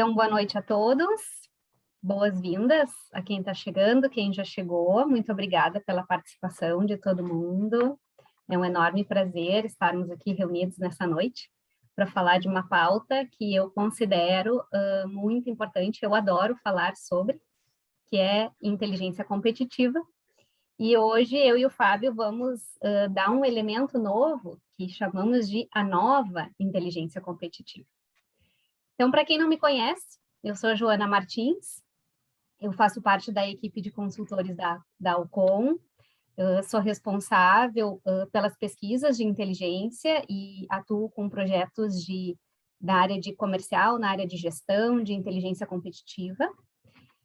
Então, boa noite a todos, boas-vindas a quem está chegando, quem já chegou, muito obrigada pela participação de todo mundo. É um enorme prazer estarmos aqui reunidos nessa noite para falar de uma pauta que eu considero muito importante, eu adoro falar sobre, que é inteligência competitiva. E hoje eu e o Fábio vamos dar um elemento novo que chamamos de a nova inteligência competitiva. Então, para quem não me conhece, eu sou a Joana Martins, eu faço parte da equipe de consultores da Alcon, sou responsável pelas pesquisas de inteligência e atuo com projetos da área de comercial, na área de gestão, de inteligência competitiva.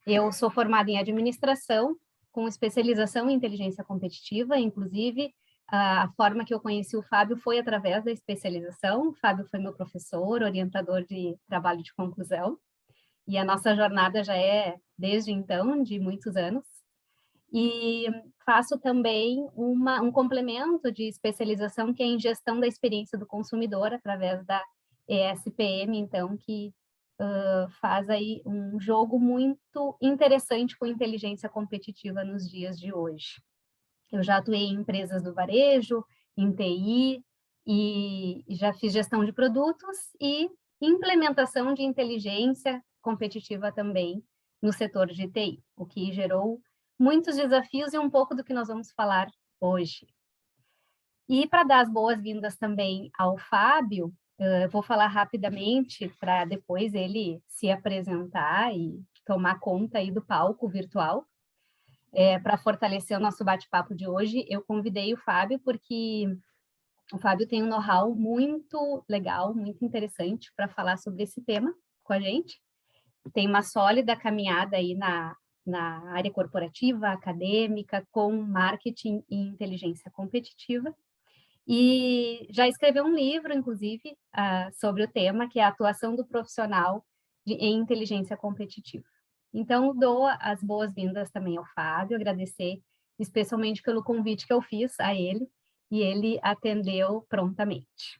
Eu sou formada em administração, com especialização em inteligência competitiva, inclusive a forma que eu conheci o Fábio foi através da especialização. O Fábio foi meu professor, orientador de trabalho de conclusão, e a nossa jornada já é, desde então, de muitos anos. E faço também um complemento de especialização que é em gestão da experiência do consumidor, através da ESPM, então, que faz aí um jogo muito interessante com inteligência competitiva nos dias de hoje. Eu já atuei em empresas do varejo, em TI, e já fiz gestão de produtos e implementação de inteligência competitiva também no setor de TI, o que gerou muitos desafios e um pouco do que nós vamos falar hoje. E para dar as boas-vindas também ao Fábio, vou falar rapidamente para depois ele se apresentar e tomar conta aí do palco virtual. Para fortalecer o nosso bate-papo de hoje, eu convidei o Fábio porque o Fábio tem um know-how muito legal, muito interessante para falar sobre esse tema com a gente. Tem uma sólida caminhada aí na área corporativa, acadêmica, com marketing e inteligência competitiva. E já escreveu um livro, inclusive, sobre o tema, que é a atuação do profissional em inteligência competitiva. Então, dou as boas-vindas também ao Fábio, agradecer especialmente pelo convite que eu fiz a ele, e ele atendeu prontamente.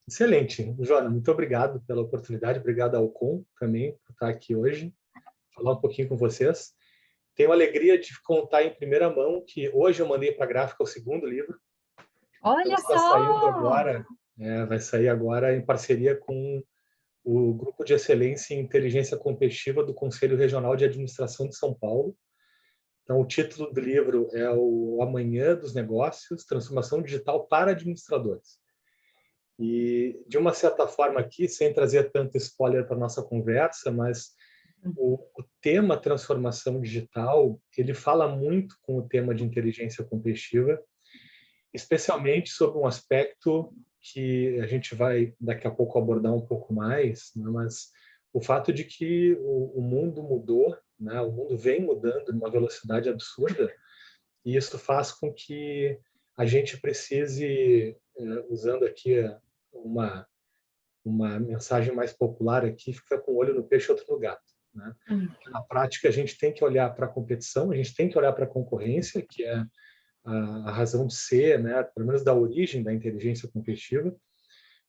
Excelente. Joana, muito obrigado pela oportunidade, obrigado ao Alcon também por estar aqui hoje, falar um pouquinho com vocês. Tenho a alegria de contar em primeira mão que hoje eu mandei para a gráfica o segundo livro. Olha então, só! Está saindo agora, vai sair agora em parceria com o Grupo de Excelência em Inteligência Competitiva do Conselho Regional de Administração de São Paulo. Então, o título do livro é o Amanhã dos Negócios, Transformação Digital para Administradores. E, de uma certa forma aqui, sem trazer tanto spoiler para a nossa conversa, mas o tema transformação digital, ele fala muito com o tema de inteligência competitiva, especialmente sobre um aspecto que a gente vai daqui a pouco abordar um pouco mais, né? Mas o fato de que o mundo mudou, né? O mundo vem mudando numa velocidade absurda, e isso faz com que a gente precise, usando aqui uma mensagem mais popular aqui, fica com o olho no peixe e outro no gato, né? Na prática, a gente tem que olhar para a competição, a gente tem que olhar para a concorrência, que é a razão de ser, né, pelo menos da origem da inteligência competitiva,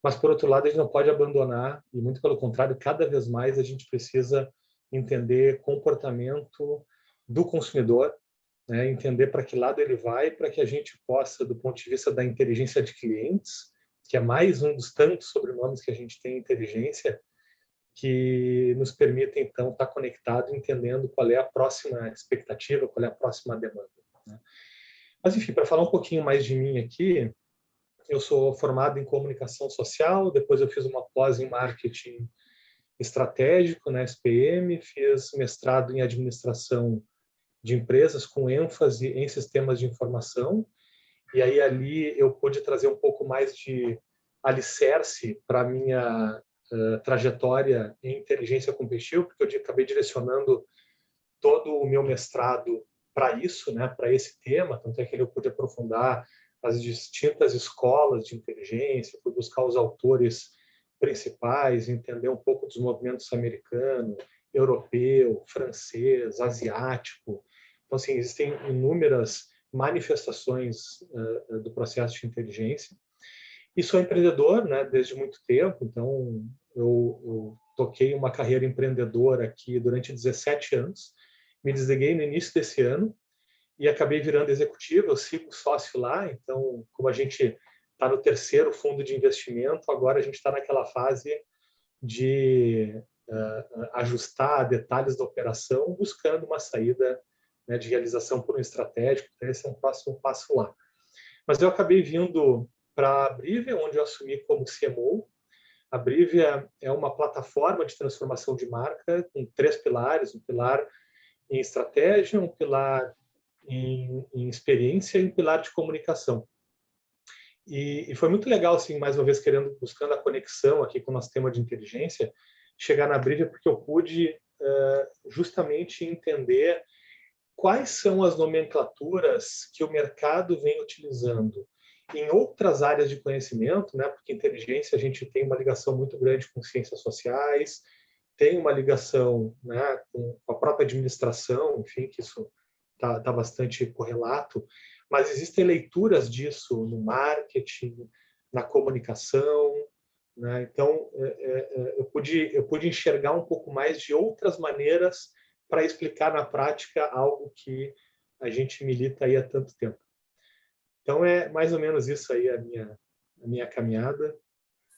mas, por outro lado, a gente não pode abandonar, e muito pelo contrário, cada vez mais a gente precisa entender comportamento do consumidor, né, entender para que lado ele vai, para que a gente possa, do ponto de vista da inteligência de clientes, que é mais um dos tantos sobrenomes que a gente tem em inteligência, que nos permita, então, estar conectado, entendendo qual é a próxima expectativa, qual é a próxima demanda, né? Mas, enfim, para falar um pouquinho mais de mim aqui, eu sou formado em comunicação social, depois eu fiz uma pós em marketing estratégico na SPM, fiz mestrado em administração de empresas com ênfase em sistemas de informação, e aí ali eu pude trazer um pouco mais de alicerce para a minha trajetória em inteligência competitiva, porque eu acabei direcionando todo o meu mestrado para isso, né, para esse tema, tanto é que eu pude aprofundar as distintas escolas de inteligência, fui buscar os autores principais, entender um pouco dos movimentos americano, europeu, francês, asiático. Então, assim, existem inúmeras manifestações do processo de inteligência. E sou empreendedor, né, desde muito tempo, então eu toquei uma carreira empreendedora aqui durante 17 anos, me desliguei no início desse ano e acabei virando executivo, eu sigo sócio lá, então como a gente está no terceiro fundo de investimento, agora a gente está naquela fase de ajustar detalhes da operação, buscando uma saída, né, de realização por um estratégico, então esse é um próximo passo lá. Mas eu acabei vindo para a Brivia, onde eu assumi como CMO. A Brivia é uma plataforma de transformação de marca com 3 pilares, um pilar em estratégia, um pilar em experiência e um pilar de comunicação. E foi muito legal, assim, mais uma vez, buscando a conexão aqui com o nosso tema de inteligência, chegar na Brivia porque eu pude justamente entender quais são as nomenclaturas que o mercado vem utilizando em outras áreas de conhecimento, né? Porque inteligência a gente tem uma ligação muito grande com ciências sociais, tem uma ligação, né, com a própria administração, enfim, que isso tá bastante correlato, mas existem leituras disso no marketing, na comunicação, né? Então eu pude enxergar um pouco mais de outras maneiras para explicar na prática algo que a gente milita aí há tanto tempo. Então é mais ou menos isso aí a minha caminhada.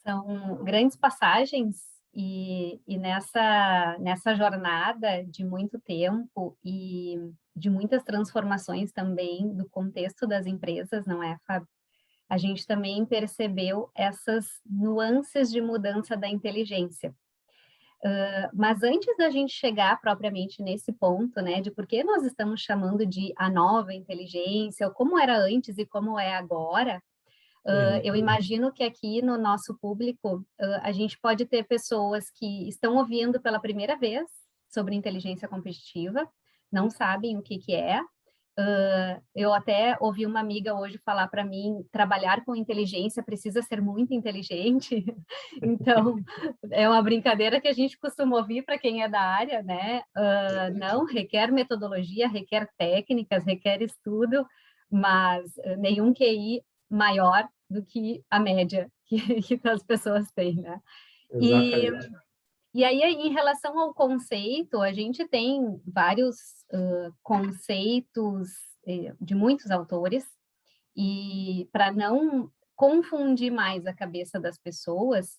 São grandes passagens e nessa jornada de muito tempo e de muitas transformações também do contexto das empresas, não é, Fábio? A gente também percebeu essas nuances de mudança da inteligência. Mas antes da gente chegar propriamente nesse ponto, né, de por que nós estamos chamando de a nova inteligência, ou como era antes e como é agora, eu imagino que aqui no nosso público a gente pode ter pessoas que estão ouvindo pela primeira vez sobre inteligência competitiva, não sabem o que é. Eu até ouvi uma amiga hoje falar para mim, trabalhar com inteligência precisa ser muito inteligente. Então, é uma brincadeira que a gente costuma ouvir para quem é da área, né? Não, requer metodologia, requer técnicas, requer estudo, mas nenhum QI maior do que a média que as pessoas têm, né? Exatamente. E aí, em relação ao conceito, a gente tem vários conceitos de muitos autores, e para não confundir mais a cabeça das pessoas,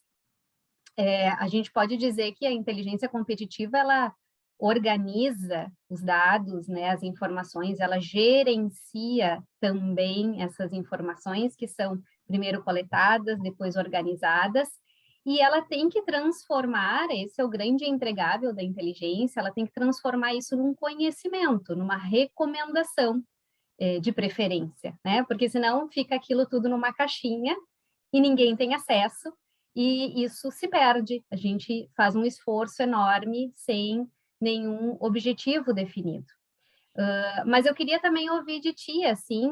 a gente pode dizer que a inteligência competitiva, ela organiza os dados, né, as informações, ela gerencia também essas informações que são primeiro coletadas, depois organizadas, e ela tem que transformar, esse é o grande entregável da inteligência, ela tem que transformar isso num conhecimento, numa recomendação, de preferência, né? Porque senão fica aquilo tudo numa caixinha e ninguém tem acesso, e isso se perde. A gente faz um esforço enorme sem nenhum objetivo definido. Mas eu queria também ouvir de ti, assim,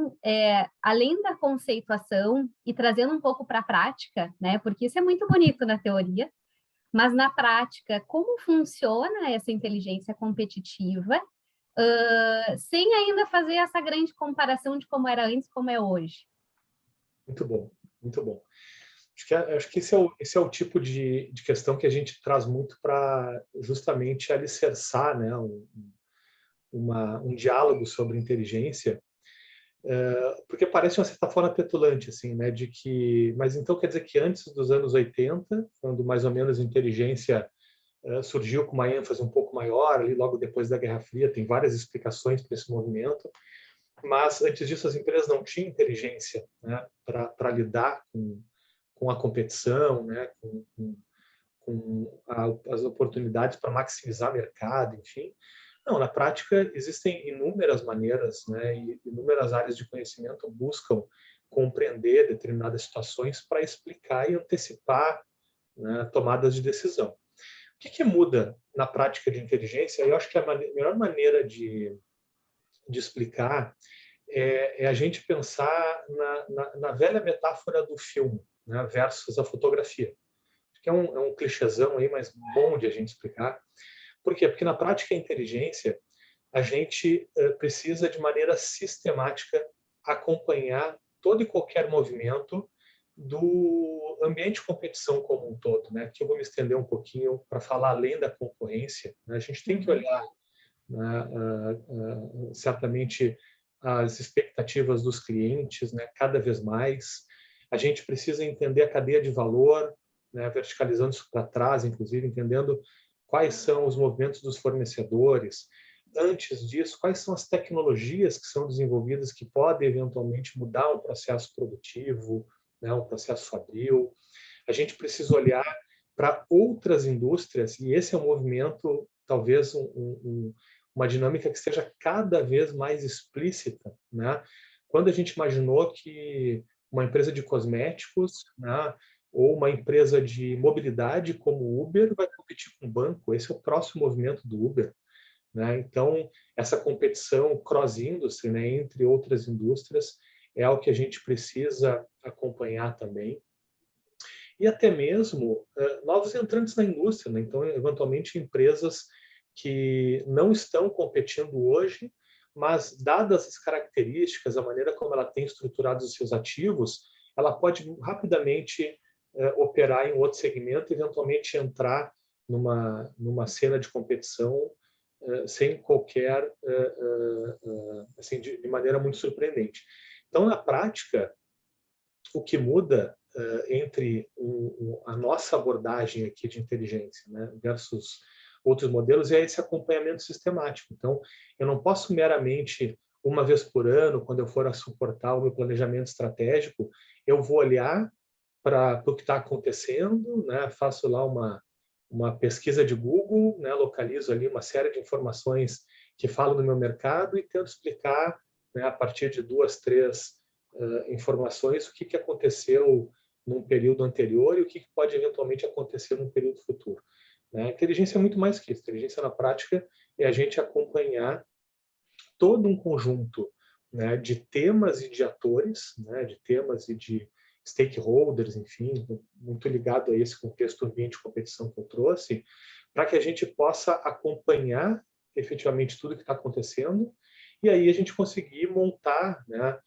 além da conceituação e trazendo um pouco para a prática, né? Porque isso é muito bonito na teoria, mas na prática, como funciona essa inteligência competitiva, sem ainda fazer essa grande comparação de como era antes, como é hoje? Muito bom, muito bom. Acho que esse é o tipo de questão que a gente traz muito para justamente alicerçar, né, um diálogo sobre inteligência, porque parece de uma certa forma petulante, assim, né, de que, mas então quer dizer que antes dos anos 80, quando mais ou menos a inteligência surgiu com uma ênfase um pouco maior, ali logo depois da Guerra Fria, tem várias explicações para esse movimento, mas antes disso as empresas não tinham inteligência, né, para lidar com a competição, né, as oportunidades para maximizar mercado, enfim. Não, na prática existem inúmeras maneiras, né, e inúmeras áreas de conhecimento buscam compreender determinadas situações para explicar e antecipar, né, tomadas de decisão. O que muda na prática de inteligência? Eu acho que a melhor maneira de explicar é a gente pensar na velha metáfora do filme, né, versus a fotografia. Acho que é um clichêzão aí, mas bom de a gente explicar. Por quê? Porque na prática a inteligência, a gente precisa de maneira sistemática acompanhar todo e qualquer movimento do ambiente de competição como um todo, né? Aqui eu vou me estender um pouquinho para falar além da concorrência, né? A gente tem que olhar, né, certamente as expectativas dos clientes, né? Cada vez mais. A gente precisa entender a cadeia de valor, né? Verticalizando isso para trás, inclusive entendendo quais são os movimentos dos fornecedores. Antes disso, quais são as tecnologias que são desenvolvidas que podem eventualmente mudar um processo produtivo, né, um processo fabril. A gente precisa olhar para outras indústrias, e esse é um movimento, talvez uma dinâmica que esteja cada vez mais explícita, né? Quando a gente imaginou que uma empresa de cosméticos, né, ou uma empresa de mobilidade como o Uber vai competir com o banco, esse é o próximo movimento do Uber, né? Então, essa competição cross-industry, né, entre outras indústrias, é algo que a gente precisa acompanhar também. E até mesmo novos entrantes na indústria, né? Então, eventualmente, empresas que não estão competindo hoje, mas, dadas as características, a maneira como ela tem estruturado os seus ativos, ela pode rapidamente operar em outro segmento, eventualmente entrar numa cena de competição sem qualquer, assim, de maneira muito surpreendente. Então, na prática, o que muda entre a nossa abordagem aqui de inteligência, né, versus outros modelos é esse acompanhamento sistemático. Então, eu não posso meramente, uma vez por ano, quando eu for a suportar o meu planejamento estratégico, eu vou olhar para o que está acontecendo, né, faço lá uma pesquisa de Google, né, localizo ali uma série de informações que falam do meu mercado e tento explicar, né, a partir de 2, 3 informações o que aconteceu num período anterior e o que pode eventualmente acontecer num período futuro. Né? A inteligência é muito mais que isso. A inteligência na prática é a gente acompanhar todo um conjunto, né, de temas e de atores, né, de temas e de stakeholders, enfim, muito ligado a esse contexto ambiente de competição que eu trouxe, para que a gente possa acompanhar efetivamente tudo que está acontecendo e aí a gente conseguir montar, né,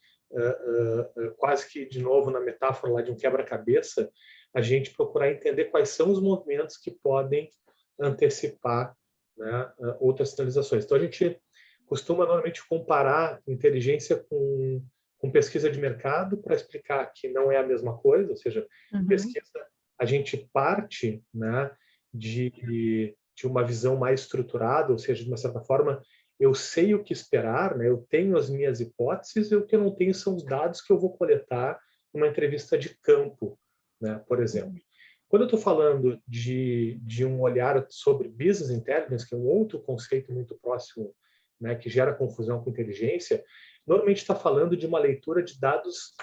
quase que de novo na metáfora lá de um quebra-cabeça, a gente procurar entender quais são os movimentos que podem antecipar, né, outras sinalizações. Então a gente costuma normalmente comparar inteligência com pesquisa de mercado para explicar que não é a mesma coisa, ou seja, pesquisa a gente parte, né, de uma visão mais estruturada, ou seja, de uma certa forma eu sei o que esperar, né, eu tenho as minhas hipóteses e o que eu não tenho são os dados que eu vou coletar numa entrevista de campo, né, por exemplo. Quando eu estou falando de um olhar sobre business intelligence, que é um outro conceito muito próximo, né, que gera confusão com inteligência, normalmente está falando de uma leitura de dados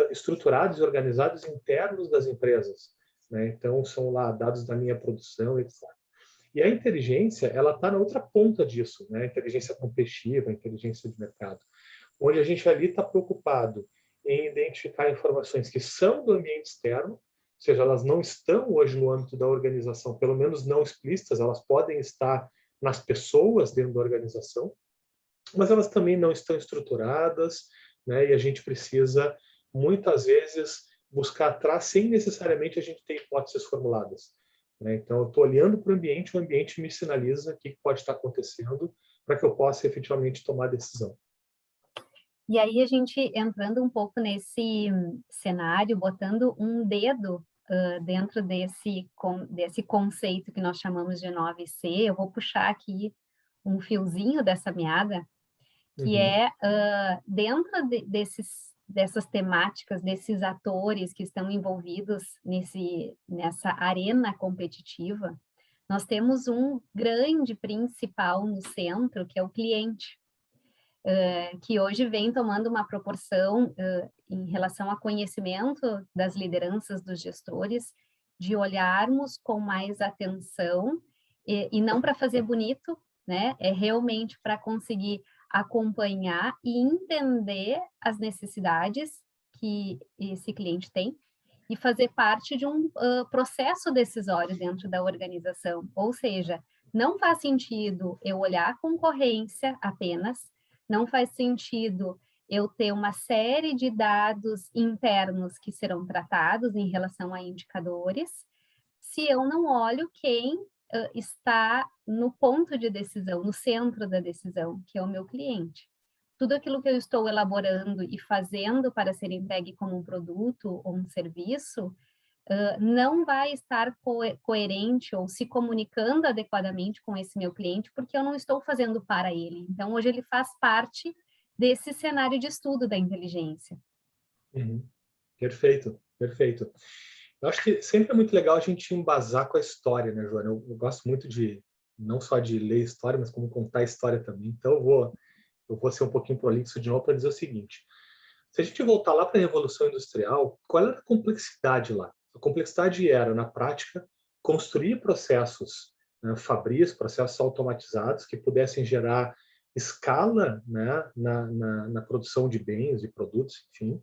estruturados e organizados internos das empresas. Né? Então, são lá dados da minha produção, etc. E a inteligência, ela está na outra ponta disso, né? A inteligência competitiva, a inteligência de mercado, onde a gente ali está preocupado em identificar informações que são do ambiente externo, ou seja, elas não estão hoje no âmbito da organização, pelo menos não explícitas, elas podem estar nas pessoas dentro da organização, mas elas também não estão estruturadas, né? E a gente precisa, muitas vezes, buscar atrás sem necessariamente a gente ter hipóteses formuladas. Né? Então, eu estou olhando para o ambiente me sinaliza o que pode estar acontecendo para que eu possa efetivamente tomar decisão. E aí a gente entrando um pouco nesse cenário, botando um dedo dentro desse conceito que nós chamamos de 9C, eu vou puxar aqui um fiozinho dessa meada, que é dentro dessas temáticas, desses atores que estão envolvidos nessa arena competitiva, nós temos um grande principal no centro, que é o cliente, que hoje vem tomando uma proporção em relação ao conhecimento das lideranças dos gestores, de olharmos com mais atenção, e não para fazer bonito, né? É realmente para conseguir acompanhar e entender as necessidades que esse cliente tem e fazer parte de um processo decisório dentro da organização. Ou seja, não faz sentido eu olhar a concorrência apenas, não faz sentido eu ter uma série de dados internos que serão tratados em relação a indicadores, se eu não olho quem está no ponto de decisão, no centro da decisão, que é o meu cliente. Tudo aquilo que eu estou elaborando e fazendo para ser entregue como um produto ou um serviço, não vai estar coerente ou se comunicando adequadamente com esse meu cliente, porque eu não estou fazendo para ele. Então, hoje ele faz parte desse cenário de estudo da inteligência. Uhum. Perfeito, perfeito. Eu acho que sempre é muito legal a gente embasar com a história, né, Joana? Eu gosto muito de, não só de ler história, mas como contar história também. Então, eu vou ser um pouquinho prolixo de novo para dizer o seguinte. Se a gente voltar lá para a Revolução Industrial, qual era a complexidade lá? A complexidade era, na prática, construir processos, né, fabris, processos automatizados que pudessem gerar escala, né, na produção de bens e produtos, enfim.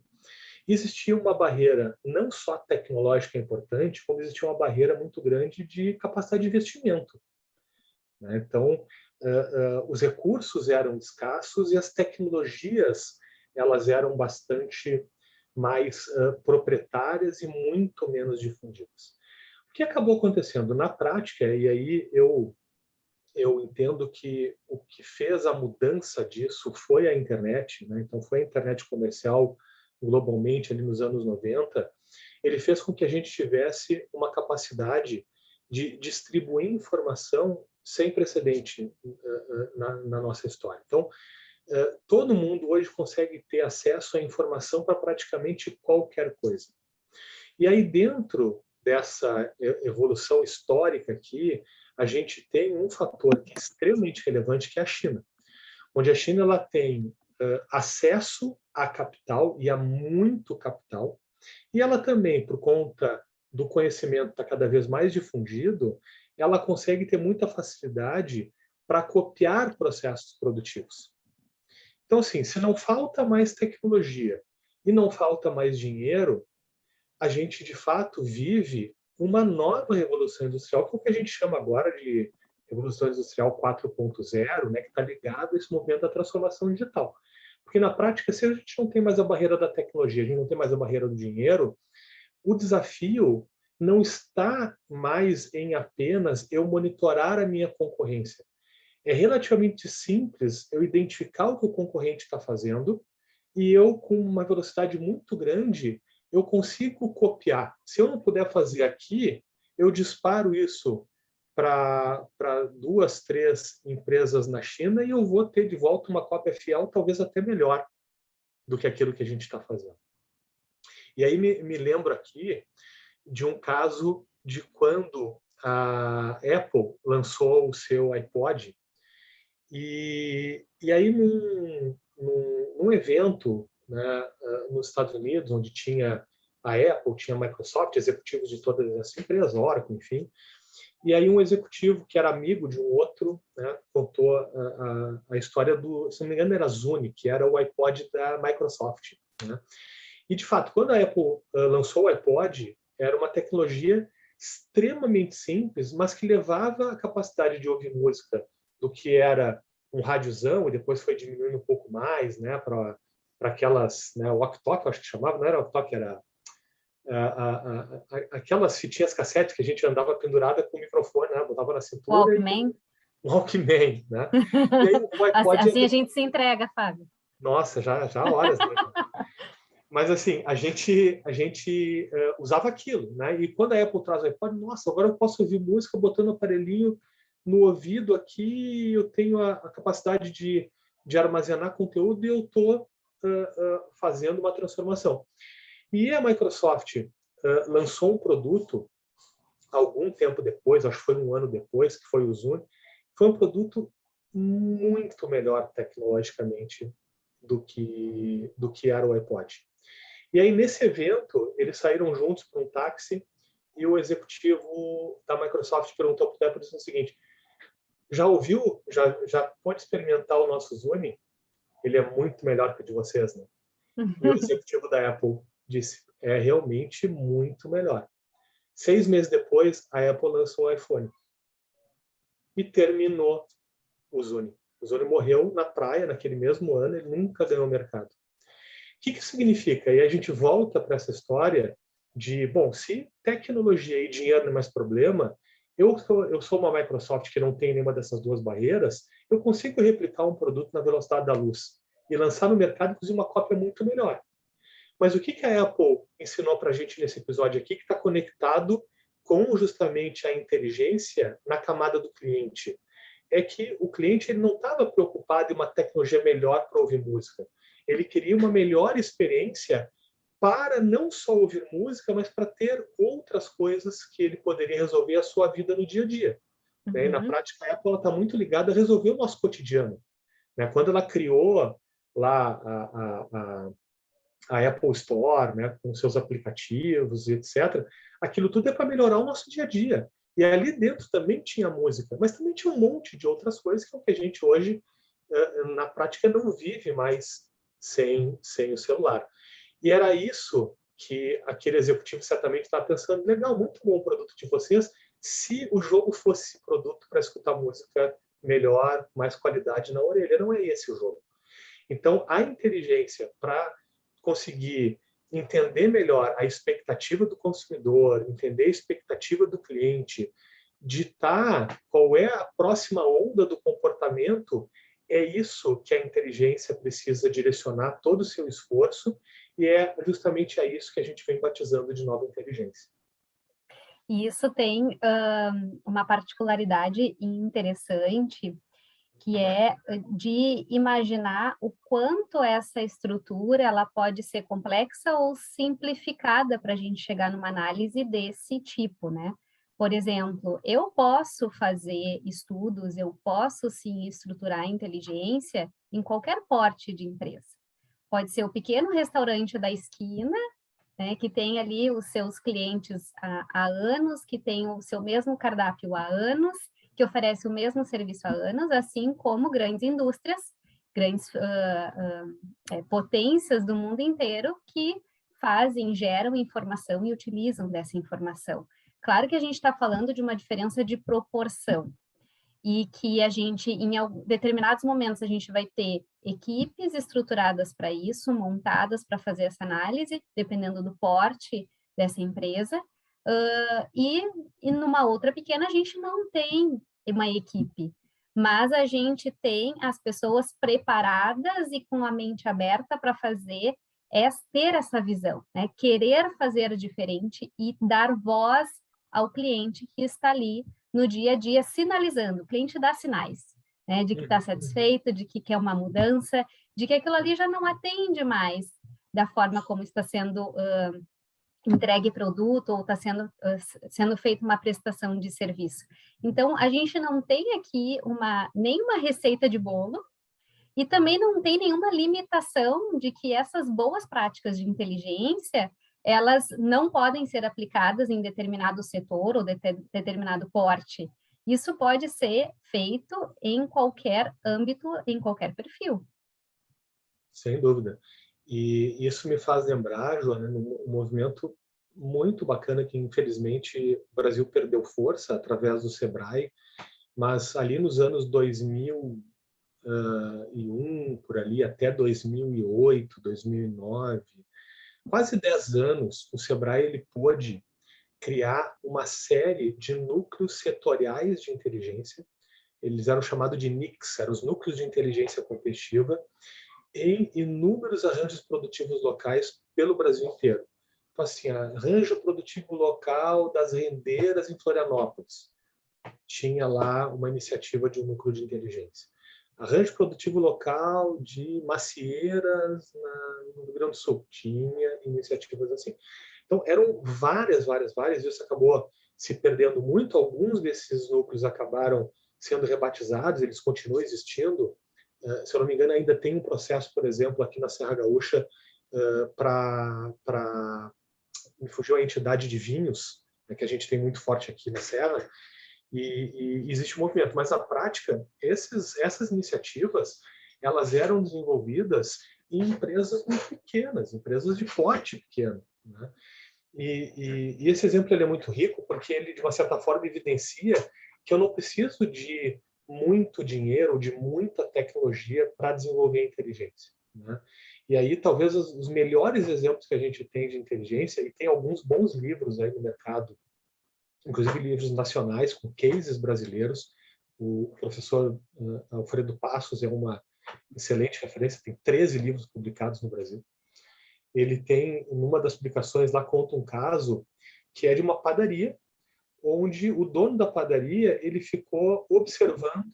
Existia uma barreira não só tecnológica importante, como existia uma barreira muito grande de capacidade de investimento, né? Então, os recursos eram escassos e as tecnologias elas eram bastante mais proprietárias e muito menos difundidas. O que acabou acontecendo na prática, e aí eu entendo que o que fez a mudança disso foi a internet, né? Então foi a internet comercial globalmente ali nos anos 90, ele fez com que a gente tivesse uma capacidade de distribuir informação sem precedente na nossa história. Então, todo mundo hoje consegue ter acesso à informação para praticamente qualquer coisa. E aí, dentro dessa evolução histórica aqui, a gente tem um fator que é extremamente relevante, que é a China, onde a China ela tem acesso a capital, e a muito capital, e ela também, por conta do conhecimento estar cada vez mais difundido, ela consegue ter muita facilidade para copiar processos produtivos. Então, assim, se não falta mais tecnologia e não falta mais dinheiro, a gente, de fato, vive uma nova revolução industrial, que é o que a gente chama agora de Revolução Industrial 4.0, né, que está ligado a esse movimento da transformação digital. Porque, na prática, se a gente não tem mais a barreira da tecnologia, a gente não tem mais a barreira do dinheiro, o desafio não está mais em apenas eu monitorar a minha concorrência. É relativamente simples eu identificar o que o concorrente está fazendo e eu, com uma velocidade muito grande, eu consigo copiar. Se eu não puder fazer aqui, eu disparo isso para 2, 3 empresas na China e eu vou ter de volta uma cópia fiel, talvez até melhor do que aquilo que a gente está fazendo. E aí me lembro aqui de um caso de quando a Apple lançou o seu iPod e aí num evento, né, nos Estados Unidos, onde tinha a Apple, tinha a Microsoft, executivos de todas as empresas, Oracle, enfim, e aí um executivo que era amigo de um outro, né, contou a história do, se não me engano, era Zune, que era o iPod da Microsoft, né? E, de fato, quando a Apple lançou o iPod, era uma tecnologia extremamente simples, mas que levava a capacidade de ouvir música do que era um rádiozão, e depois foi diminuindo um pouco mais, né, para aquelas, né, walkie-talkie, acho que chamava, não era walkie-talkie, era aquelas fitinhas cassete que a gente andava pendurada com o microfone, né, botava na cintura. Walkman. Walkman, né? E aí o iPod... Assim a gente se entrega, Fábio. Nossa, já há horas, né? Mas, assim, a gente usava aquilo, né? E quando a Apple traz o iPod, nossa, agora eu posso ouvir música botando o aparelhinho no ouvido aqui, eu tenho a capacidade de armazenar conteúdo e eu estou fazendo uma transformação. E a Microsoft lançou um produto algum tempo depois, acho que foi um ano depois, que foi o Zune, foi um produto muito melhor tecnologicamente do que era o iPod. E aí, nesse evento, eles saíram juntos para um táxi e o executivo da Microsoft perguntou para o Apple o seguinte: já ouviu, já pode experimentar o nosso Zune? Ele é muito melhor que o de vocês, né? E o executivo da Apple disse: é realmente muito melhor. 6 meses depois, a Apple lançou o iPhone e terminou o Zune. O Zune morreu na praia naquele mesmo ano, ele nunca ganhou mercado. que isso significa? E a gente volta para essa história de, bom, se tecnologia e dinheiro não é mais problema, eu sou uma Microsoft que não tem nenhuma dessas duas barreiras, eu consigo replicar um produto na velocidade da luz e lançar no mercado, inclusive, uma cópia muito melhor. Mas o que a Apple ensinou para a gente nesse episódio aqui, que está conectado com justamente a inteligência na camada do cliente? É que o cliente ele não estava preocupado em uma tecnologia melhor para ouvir música. Ele queria uma melhor experiência para não só ouvir música, mas para ter outras coisas que ele poderia resolver a sua vida no dia a dia. Né? E na prática, a Apple está muito ligada a resolver o nosso cotidiano. Né? Quando ela criou lá a Apple Store, né, com seus aplicativos e etc., aquilo tudo é para melhorar o nosso dia a dia. E ali dentro também tinha música, mas também tinha um monte de outras coisas que é o que a gente hoje, na prática, não vive mais sem o celular. E era isso que aquele executivo certamente estava pensando, legal, muito bom o produto de vocês, se o jogo fosse produto para escutar música melhor, mais qualidade na orelha. Não é esse o jogo. Então, a inteligência para conseguir entender melhor a expectativa do consumidor, entender a expectativa do cliente, ditar qual é a próxima onda do comportamento, é isso que a inteligência precisa direcionar todo o seu esforço e é justamente a isso que a gente vem batizando de nova inteligência. E isso tem uma particularidade interessante, que é de imaginar o quanto essa estrutura ela pode ser complexa ou simplificada para a gente chegar numa análise desse tipo, né? Por exemplo, eu posso fazer estudos, eu posso sim estruturar a inteligência em qualquer porte de empresa. Pode ser o pequeno restaurante da esquina, né, que tem ali os seus clientes há anos, que tem o seu mesmo cardápio há anos, que oferece o mesmo serviço há anos, assim como grandes indústrias, grandes potências do mundo inteiro que fazem, geram informação e utilizam dessa informação. Claro que a gente está falando de uma diferença de proporção, e que a gente, em determinados momentos, a gente vai ter equipes estruturadas para isso, montadas para fazer essa análise, dependendo do porte dessa empresa, e numa outra pequena a gente não tem uma equipe, mas a gente tem as pessoas preparadas e com a mente aberta para fazer, ter essa visão, né? Querer fazer diferente e dar voz ao cliente que está ali no dia a dia, sinalizando. O cliente dá sinais, né, de que está satisfeito, de que quer uma mudança, de que aquilo ali já não atende mais da forma como está sendo entregue produto ou está sendo feita uma prestação de serviço. Então, a gente não tem aqui nenhuma receita de bolo e também não tem nenhuma limitação de que essas boas práticas de inteligência elas não podem ser aplicadas em determinado setor ou determinado porte. Isso pode ser feito em qualquer âmbito, em qualquer perfil. Sem dúvida. E isso me faz lembrar, Joana, um movimento muito bacana que, infelizmente, o Brasil perdeu força através do Sebrae, mas ali nos anos 2001, por ali, até 2008, 2009, quase 10 anos, o Sebrae ele pôde criar uma série de núcleos setoriais de inteligência. Eles eram chamados de NICs, eram os núcleos de inteligência competitiva, em inúmeros arranjos produtivos locais pelo Brasil inteiro. Então, assim, arranjo produtivo local das rendeiras em Florianópolis. Tinha lá uma iniciativa de um núcleo de inteligência. Arranjo produtivo local de macieiras no Rio Grande do Sul. Tinha iniciativas assim. Então, eram várias, e isso acabou se perdendo muito. Alguns desses núcleos acabaram sendo rebatizados, eles continuam existindo. Se eu não me engano, ainda tem um processo, por exemplo, aqui na Serra Gaúcha, para... Me fugiu a entidade de vinhos, né, que a gente tem muito forte aqui na Serra, e existe um movimento. Mas, na prática, essas iniciativas, elas eram desenvolvidas em empresas muito pequenas, empresas de porte pequeno, né? E esse exemplo ele é muito rico porque ele, de uma certa forma, evidencia que eu não preciso de muito dinheiro, de muita tecnologia para desenvolver a inteligência. né? E aí, talvez os melhores exemplos que a gente tem de inteligência, e tem alguns bons livros aí no mercado, inclusive livros nacionais com cases brasileiros. O professor Alfredo Passos é uma excelente referência, tem 13 livros publicados no Brasil. Ele tem, numa das publicações lá, conta um caso que é de uma padaria, onde o dono da padaria ele ficou observando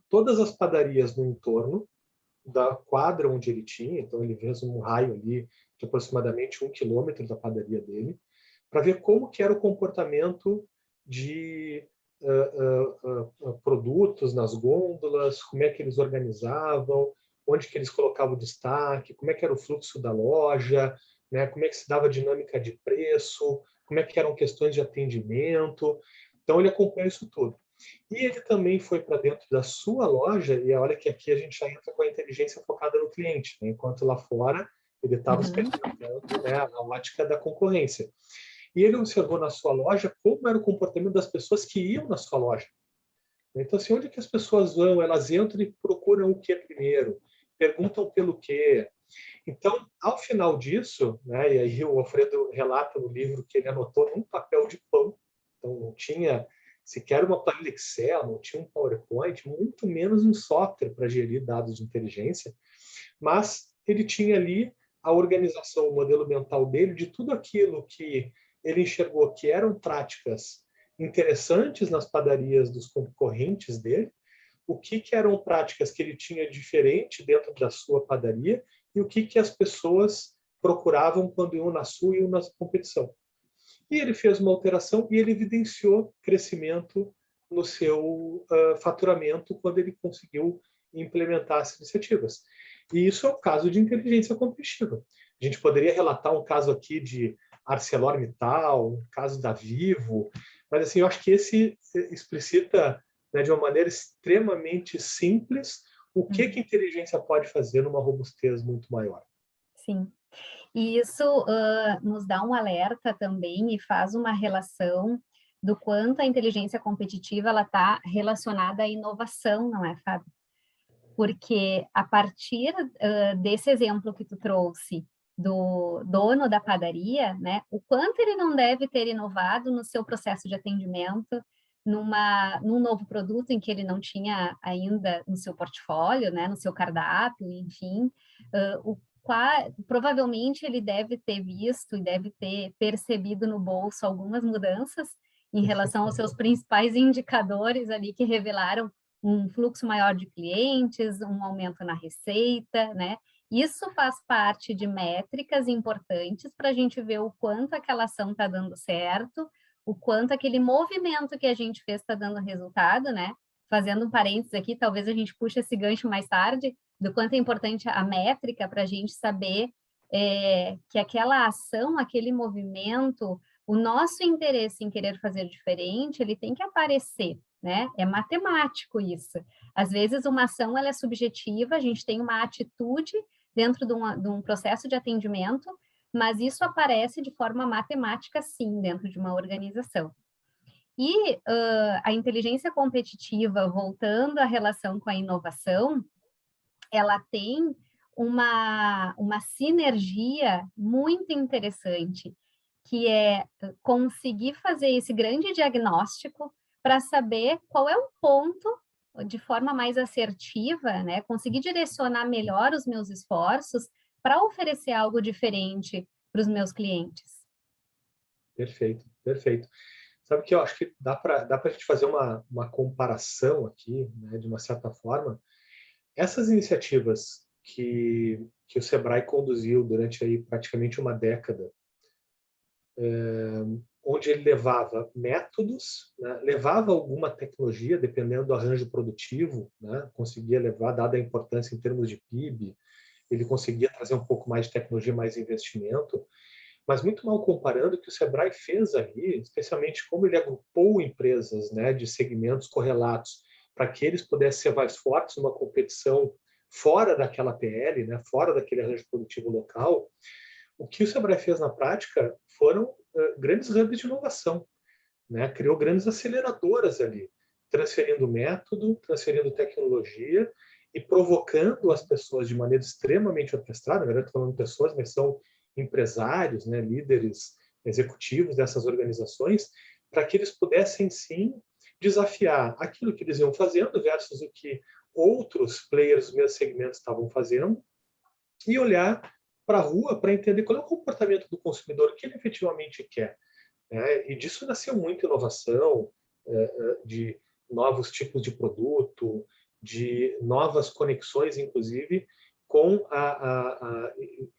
todas as padarias no entorno da quadra onde ele tinha, então ele fez um raio ali de aproximadamente 1 quilômetro da padaria dele, para ver como que era o comportamento de produtos nas gôndolas, como é que eles organizavam, onde que eles colocavam o destaque, como é que era o fluxo da loja, né, como é que se dava a dinâmica de preço, como é que eram questões de atendimento. Então ele acompanha isso tudo. E ele também foi para dentro da sua loja, e olha que aqui a gente já entra com a inteligência focada no cliente, né? Enquanto lá fora ele estava experimentando, né, a ótica da concorrência. E ele observou na sua loja como era o comportamento das pessoas que iam na sua loja. Então, assim, onde que as pessoas vão? Elas entram e procuram o que primeiro? Perguntam pelo quê? Então, ao final disso, né, e aí o Alfredo relata no livro que ele anotou num papel de pão, então não tinha sequer uma planilha Excel, não tinha um PowerPoint, muito menos um software para gerir dados de inteligência, mas ele tinha ali a organização, o modelo mental dele de tudo aquilo que ele enxergou que eram práticas interessantes nas padarias dos concorrentes dele, o que eram práticas que ele tinha diferente dentro da sua padaria e o que as pessoas procuravam quando iam na sua e iam na competição. E ele fez uma alteração e ele evidenciou crescimento no seu faturamento quando ele conseguiu implementar as iniciativas. E isso é o caso de inteligência competitiva. A gente poderia relatar um caso aqui de ArcelorMittal, um caso da Vivo, mas assim, eu acho que esse explicita, né, de uma maneira extremamente simples o que a inteligência pode fazer numa robustez muito maior. Sim. E isso nos dá um alerta também e faz uma relação do quanto a inteligência competitiva ela está relacionada à inovação, não é, Fábio? Porque a partir desse exemplo que tu trouxe do dono da padaria, né, o quanto ele não deve ter inovado no seu processo de atendimento, num novo produto em que ele não tinha ainda no seu portfólio, né, no seu cardápio, enfim, provavelmente ele deve ter visto e deve ter percebido no bolso algumas mudanças em relação aos seus principais indicadores ali que revelaram um fluxo maior de clientes, um aumento na receita, né? Isso faz parte de métricas importantes para a gente ver o quanto aquela ação está dando certo, o quanto aquele movimento que a gente fez está dando resultado, né? Fazendo um parênteses aqui, talvez a gente puxe esse gancho mais tarde, do quanto é importante a métrica para a gente saber que aquela ação, aquele movimento, o nosso interesse em querer fazer diferente, ele tem que aparecer, né? É matemático isso. Às vezes uma ação ela é subjetiva, a gente tem uma atitude dentro de um processo de atendimento, mas isso aparece de forma matemática, sim, dentro de uma organização. E a inteligência competitiva, voltando à relação com a inovação, ela tem uma sinergia muito interessante, que é conseguir fazer esse grande diagnóstico para saber qual é o ponto, de forma mais assertiva, né? Conseguir direcionar melhor os meus esforços para oferecer algo diferente para os meus clientes. Perfeito, perfeito. Sabe que eu acho que dá para a gente fazer uma comparação aqui, né, de uma certa forma. Essas iniciativas que o Sebrae conduziu durante aí praticamente uma década, onde ele levava métodos, né, levava alguma tecnologia, dependendo do arranjo produtivo, né, conseguia levar, dada a importância em termos de PIB, ele conseguia trazer um pouco mais de tecnologia, mais investimento, mas muito mal comparando o que o Sebrae fez ali, especialmente como ele agrupou empresas, né, de segmentos correlatos, para que eles pudessem ser mais fortes numa competição fora daquela PL, né, fora daquele arranjo produtivo local. O que o Sebrae fez na prática foram grandes hubs de inovação, né? Criou grandes aceleradoras ali, transferindo método, transferindo tecnologia e provocando as pessoas de maneira extremamente orquestrada. Na verdade, estou falando de pessoas, mas são empresários, né, líderes executivos dessas organizações, para que eles pudessem, sim, desafiar aquilo que eles iam fazendo versus o que outros players do mesmo segmento estavam fazendo e olhar para a rua para entender qual é o comportamento do consumidor, o que ele efetivamente quer. E disso nasceu muita inovação, de novos tipos de produto, de novas conexões, inclusive, com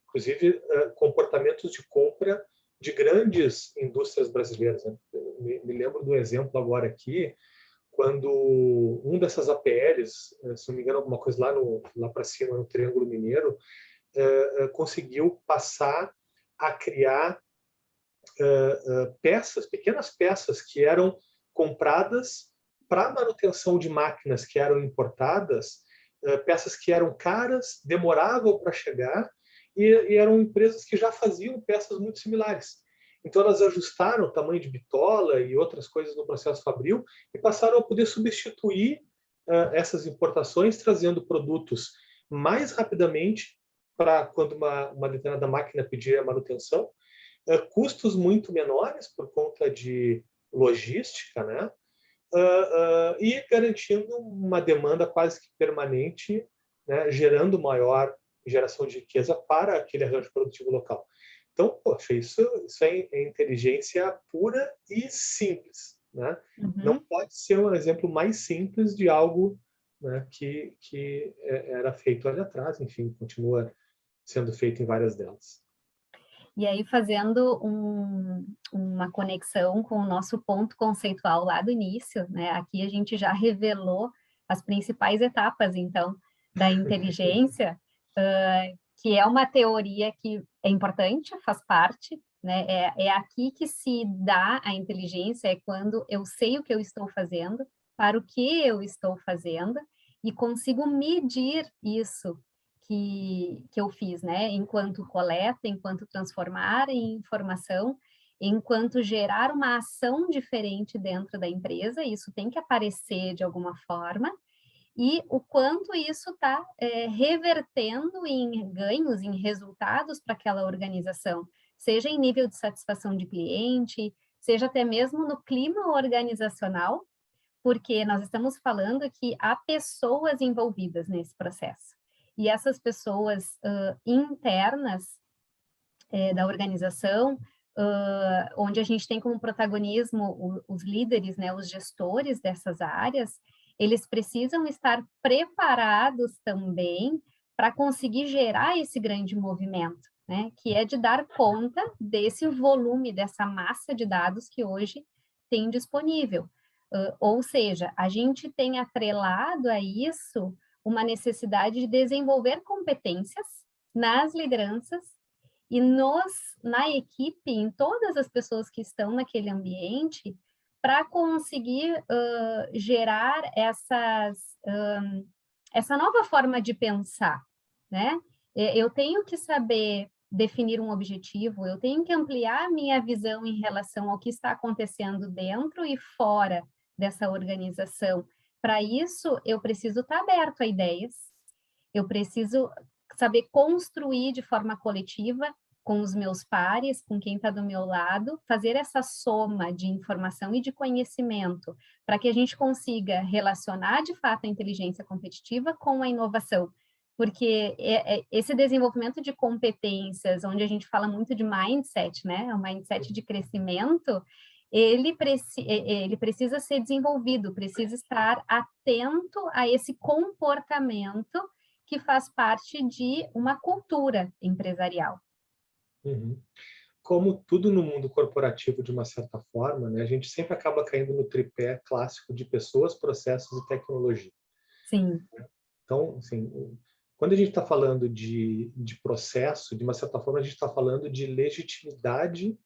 inclusive, comportamentos de compra de grandes indústrias brasileiras. Né? Me lembro do exemplo agora aqui, quando um dessas APLs, se não me engano, alguma coisa lá para cima, no Triângulo Mineiro, conseguiu passar a criar pequenas peças que eram compradas para manutenção de máquinas que eram importadas, peças que eram caras, demoravam para chegar, e eram empresas que já faziam peças muito similares. Então, elas ajustaram o tamanho de bitola e outras coisas no processo fabril e passaram a poder substituir essas importações, trazendo produtos mais rapidamente para quando uma determinada máquina pedia manutenção, custos muito menores por conta de logística, né? E garantindo uma demanda quase que permanente, né? Gerando maior geração de riqueza para aquele arranjo produtivo local. Então, poxa, isso é inteligência pura e simples, né? Não pode ser um exemplo mais simples de algo, né, que era feito ali atrás, enfim, continua sendo feito em várias delas. E aí, fazendo uma conexão com o nosso ponto conceitual lá do início, né? Aqui a gente já revelou as principais etapas, então, da inteligência, que é uma teoria que é importante, faz parte, né? É aqui que se dá a inteligência, é quando eu sei o que eu estou fazendo, para o que eu estou fazendo, e consigo medir isso que eu fiz, né? Enquanto coleta, enquanto transformar em informação, enquanto gerar uma ação diferente dentro da empresa, isso tem que aparecer de alguma forma, e o quanto isso está revertendo em ganhos, em resultados para aquela organização, seja em nível de satisfação de cliente, seja até mesmo no clima organizacional, porque nós estamos falando que há pessoas envolvidas nesse processo. E essas pessoas internas da organização, onde a gente tem como protagonismo os líderes, né, os gestores dessas áreas, eles precisam estar preparados também para conseguir gerar esse grande movimento, né, que é de dar conta desse volume, dessa massa de dados que hoje tem disponível. Ou seja, a gente tem atrelado a isso uma necessidade de desenvolver competências nas lideranças e na equipe, em todas as pessoas que estão naquele ambiente, para conseguir gerar essa nova forma de pensar, né? Eu tenho que saber definir um objetivo, eu tenho que ampliar a minha visão em relação ao que está acontecendo dentro e fora dessa organização. Para isso, eu preciso estar aberto a ideias, eu preciso saber construir de forma coletiva com os meus pares, com quem está do meu lado, fazer essa soma de informação e de conhecimento para que a gente consiga relacionar de fato a inteligência competitiva com a inovação. Porque esse desenvolvimento de competências, onde a gente fala muito de mindset, né? O mindset de crescimento, ele precisa ser desenvolvido, precisa estar atento a esse comportamento que faz parte de uma cultura empresarial. Uhum. Como tudo no mundo corporativo, de uma certa forma, né, a gente sempre acaba caindo no tripé clássico de pessoas, processos e tecnologia. Sim. Então, assim, quando a gente está falando de processo, de uma certa forma, a gente está falando de legitimidade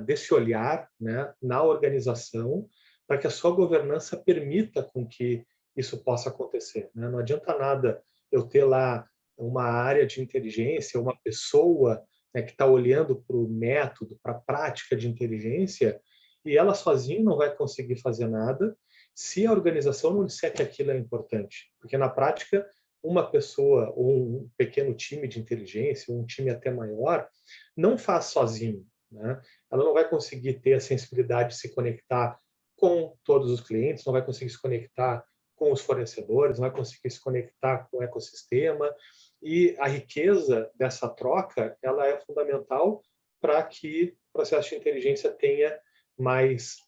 desse olhar, né, na organização, para que a sua governança permita com que isso possa acontecer. Né? Não adianta nada eu ter lá uma área de inteligência, uma pessoa, né, que está olhando para o método, para a prática de inteligência, e ela sozinha não vai conseguir fazer nada, se a organização não disser que aquilo é importante. Porque, na prática, uma pessoa ou um pequeno time de inteligência, um time até maior, não faz sozinho, né? Ela não vai conseguir ter a sensibilidade de se conectar com todos os clientes, não vai conseguir se conectar com os fornecedores, não vai conseguir se conectar com o ecossistema. E a riqueza dessa troca, ela é fundamental para que o processo de inteligência tenha mais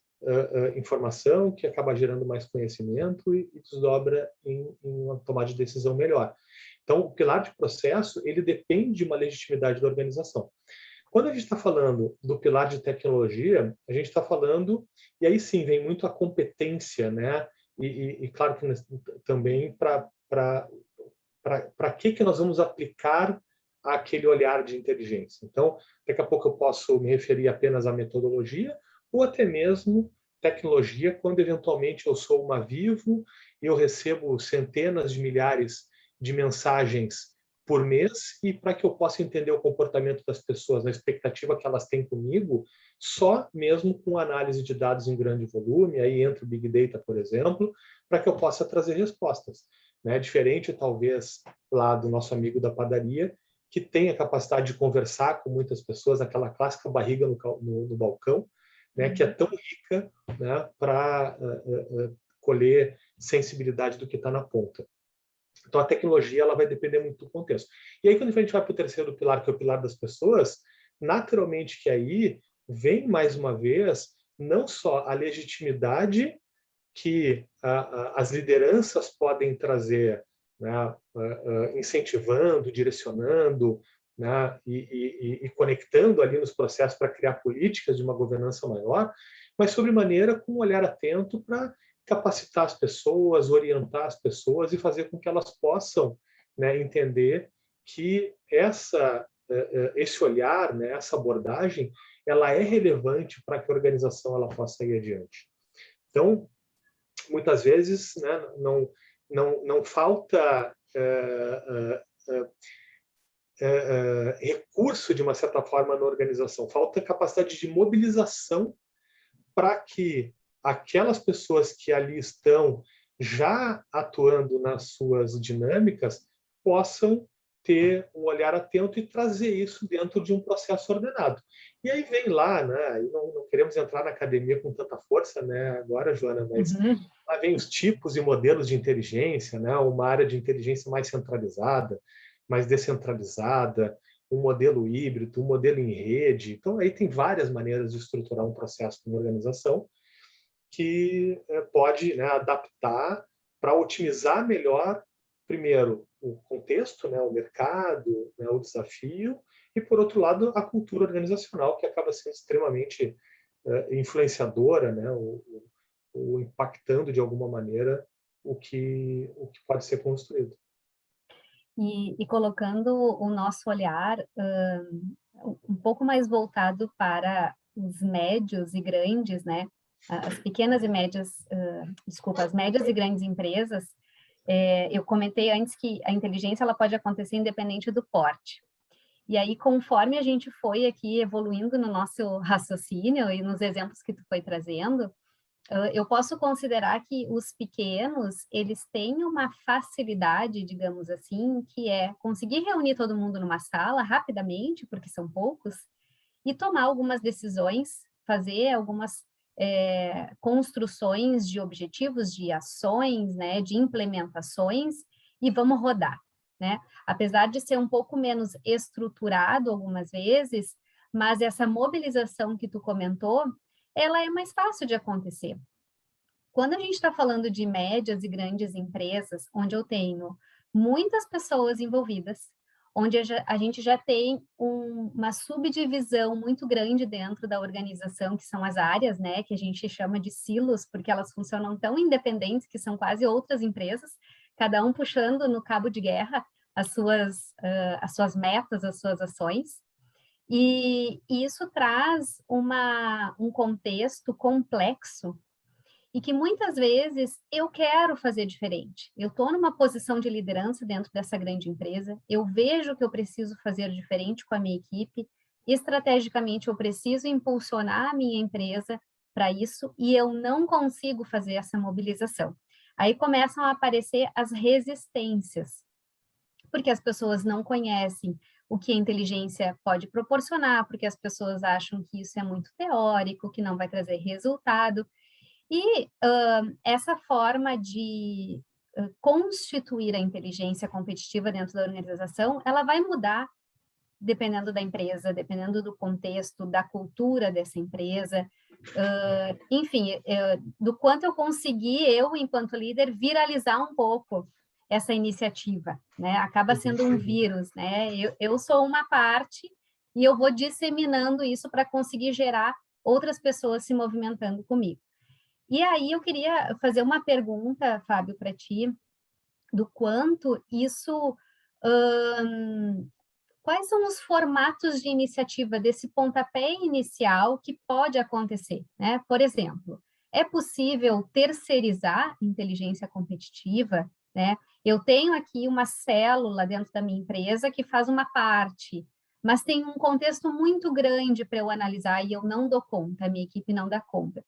informação, que acaba gerando mais conhecimento e desdobra em uma tomada de decisão melhor. Então, o pilar de processo, ele depende de uma legitimidade da organização. Quando a gente está falando do pilar de tecnologia, a gente está falando, e aí sim vem muito a competência, né? E claro que também para que nós vamos aplicar aquele olhar de inteligência. Então, daqui a pouco eu posso me referir apenas à metodologia, ou até mesmo tecnologia, quando eventualmente eu sou uma Vivo e eu recebo centenas de milhares de mensagens por mês, e para que eu possa entender o comportamento das pessoas, a expectativa que elas têm comigo, só mesmo com análise de dados em grande volume, aí entra o Big Data, por exemplo, para que eu possa trazer respostas. Né? Diferente, talvez, lá do nosso amigo da padaria, que tem a capacidade de conversar com muitas pessoas, aquela clássica barriga no balcão, né, que é tão rica, né, para colher sensibilidade do que está na ponta. Então, a tecnologia ela vai depender muito do contexto. E aí, quando a gente vai para o terceiro pilar, que é o pilar das pessoas, naturalmente que aí vem, mais uma vez, não só a legitimidade que as lideranças podem trazer, né, incentivando, direcionando, né, e conectando ali nos processos para criar políticas de uma governança maior, mas sobremaneira com um olhar atento para capacitar as pessoas, orientar as pessoas e fazer com que elas possam, né, entender que esse olhar, né, essa abordagem, ela é relevante para que a organização ela possa ir adiante. Então, muitas vezes, né, não falta recurso, de uma certa forma, na organização, falta capacidade de mobilização para que aquelas pessoas que ali estão já atuando nas suas dinâmicas possam ter um olhar atento e trazer isso dentro de um processo ordenado. E aí vem lá, né? Não queremos entrar na academia com tanta força, né? Agora, Joana, mas lá vem os tipos e modelos de inteligência, né? Uma área de inteligência mais centralizada, mais descentralizada, um modelo híbrido, um modelo em rede. Então, aí tem várias maneiras de estruturar um processo de uma organização que pode, né, adaptar para otimizar melhor, primeiro, o contexto, né, o mercado, né, o desafio, e, por outro lado, a cultura organizacional, que acaba sendo extremamente influenciadora, né, ou impactando, de alguma maneira, o que pode ser construído. E colocando o nosso olhar um pouco mais voltado para os médios e grandes, né? As pequenas e médias, as médias e grandes empresas, eu comentei antes que a inteligência ela pode acontecer independente do porte. E aí, conforme a gente foi aqui evoluindo no nosso raciocínio e nos exemplos que tu foi trazendo, eu posso considerar que os pequenos, eles têm uma facilidade, digamos assim, que é conseguir reunir todo mundo numa sala rapidamente, porque são poucos, e tomar algumas decisões, fazer algumas construções de objetivos, de ações, né, de implementações, e vamos rodar, né? Apesar de ser um pouco menos estruturado algumas vezes, mas essa mobilização que tu comentou, ela é mais fácil de acontecer. Quando a gente está falando de médias e grandes empresas, onde eu tenho muitas pessoas envolvidas, onde a gente já tem uma subdivisão muito grande dentro da organização, que são as áreas, né, que a gente chama de silos, porque elas funcionam tão independentes que são quase outras empresas, cada um puxando no cabo de guerra as suas metas, as suas ações. E isso traz um contexto complexo e que muitas vezes eu quero fazer diferente. Eu estou numa posição de liderança dentro dessa grande empresa, eu vejo que eu preciso fazer diferente com a minha equipe, estrategicamente eu preciso impulsionar a minha empresa para isso e eu não consigo fazer essa mobilização. Aí começam a aparecer as resistências, porque as pessoas não conhecem o que a inteligência pode proporcionar, porque as pessoas acham que isso é muito teórico, que não vai trazer resultado. E essa forma de constituir a inteligência competitiva dentro da organização, ela vai mudar dependendo da empresa, dependendo do contexto, da cultura dessa empresa, enfim, do quanto eu consegui, eu, enquanto líder, viralizar um pouco essa iniciativa, né? Acaba sendo um vírus, né? Eu sou uma parte e eu vou disseminando isso para conseguir gerar outras pessoas se movimentando comigo. E aí eu queria fazer uma pergunta, Fábio, para ti, do quanto isso... quais são os formatos de iniciativa desse pontapé inicial que pode acontecer, né? Por exemplo, é possível terceirizar inteligência competitiva, né? Eu tenho aqui uma célula dentro da minha empresa que faz uma parte, mas tem um contexto muito grande para eu analisar e eu não dou conta, a minha equipe não dá conta.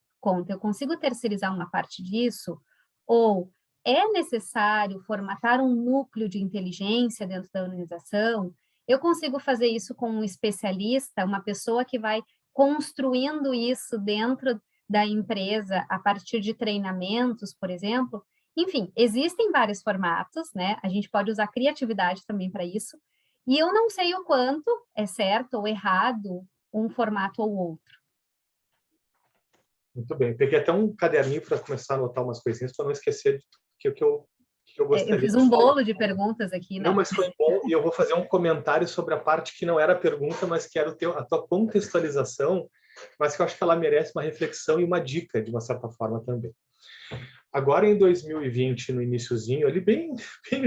Eu consigo terceirizar uma parte disso? Ou é necessário formatar um núcleo de inteligência dentro da organização? Eu consigo fazer isso com um especialista, uma pessoa que vai construindo isso dentro da empresa a partir de treinamentos, por exemplo. Enfim, existem vários formatos, né? A gente pode usar criatividade também para isso. E eu não sei o quanto é certo ou errado um formato ou outro. Muito bem. Peguei até um caderninho para começar a anotar umas coisinhas para não esquecer do que eu gostaria Eu fiz de um falar. bolo de perguntas aqui, né? Não, mas foi bom, e eu vou fazer um comentário sobre a parte que não era a pergunta, mas que era a tua contextualização, mas que eu acho que ela merece uma reflexão e uma dica, de uma certa forma, também. Agora, em 2020, no iniciozinho, ali bem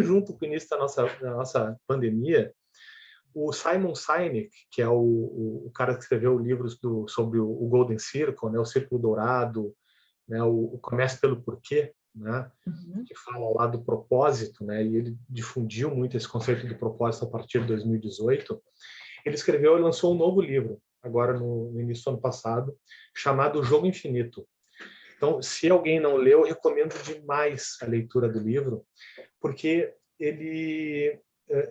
junto com o início da nossa pandemia, o Simon Sinek, que é o cara que escreveu livros sobre o Golden Circle, né, o Círculo Dourado, né, o Comece pelo Porquê, né, que fala lá do propósito, né, e ele difundiu muito esse conceito do propósito a partir de 2018. Ele escreveu e lançou um novo livro, agora no início do ano passado, chamado O Jogo Infinito. Então, se alguém não leu, eu recomendo demais a leitura do livro, porque ele,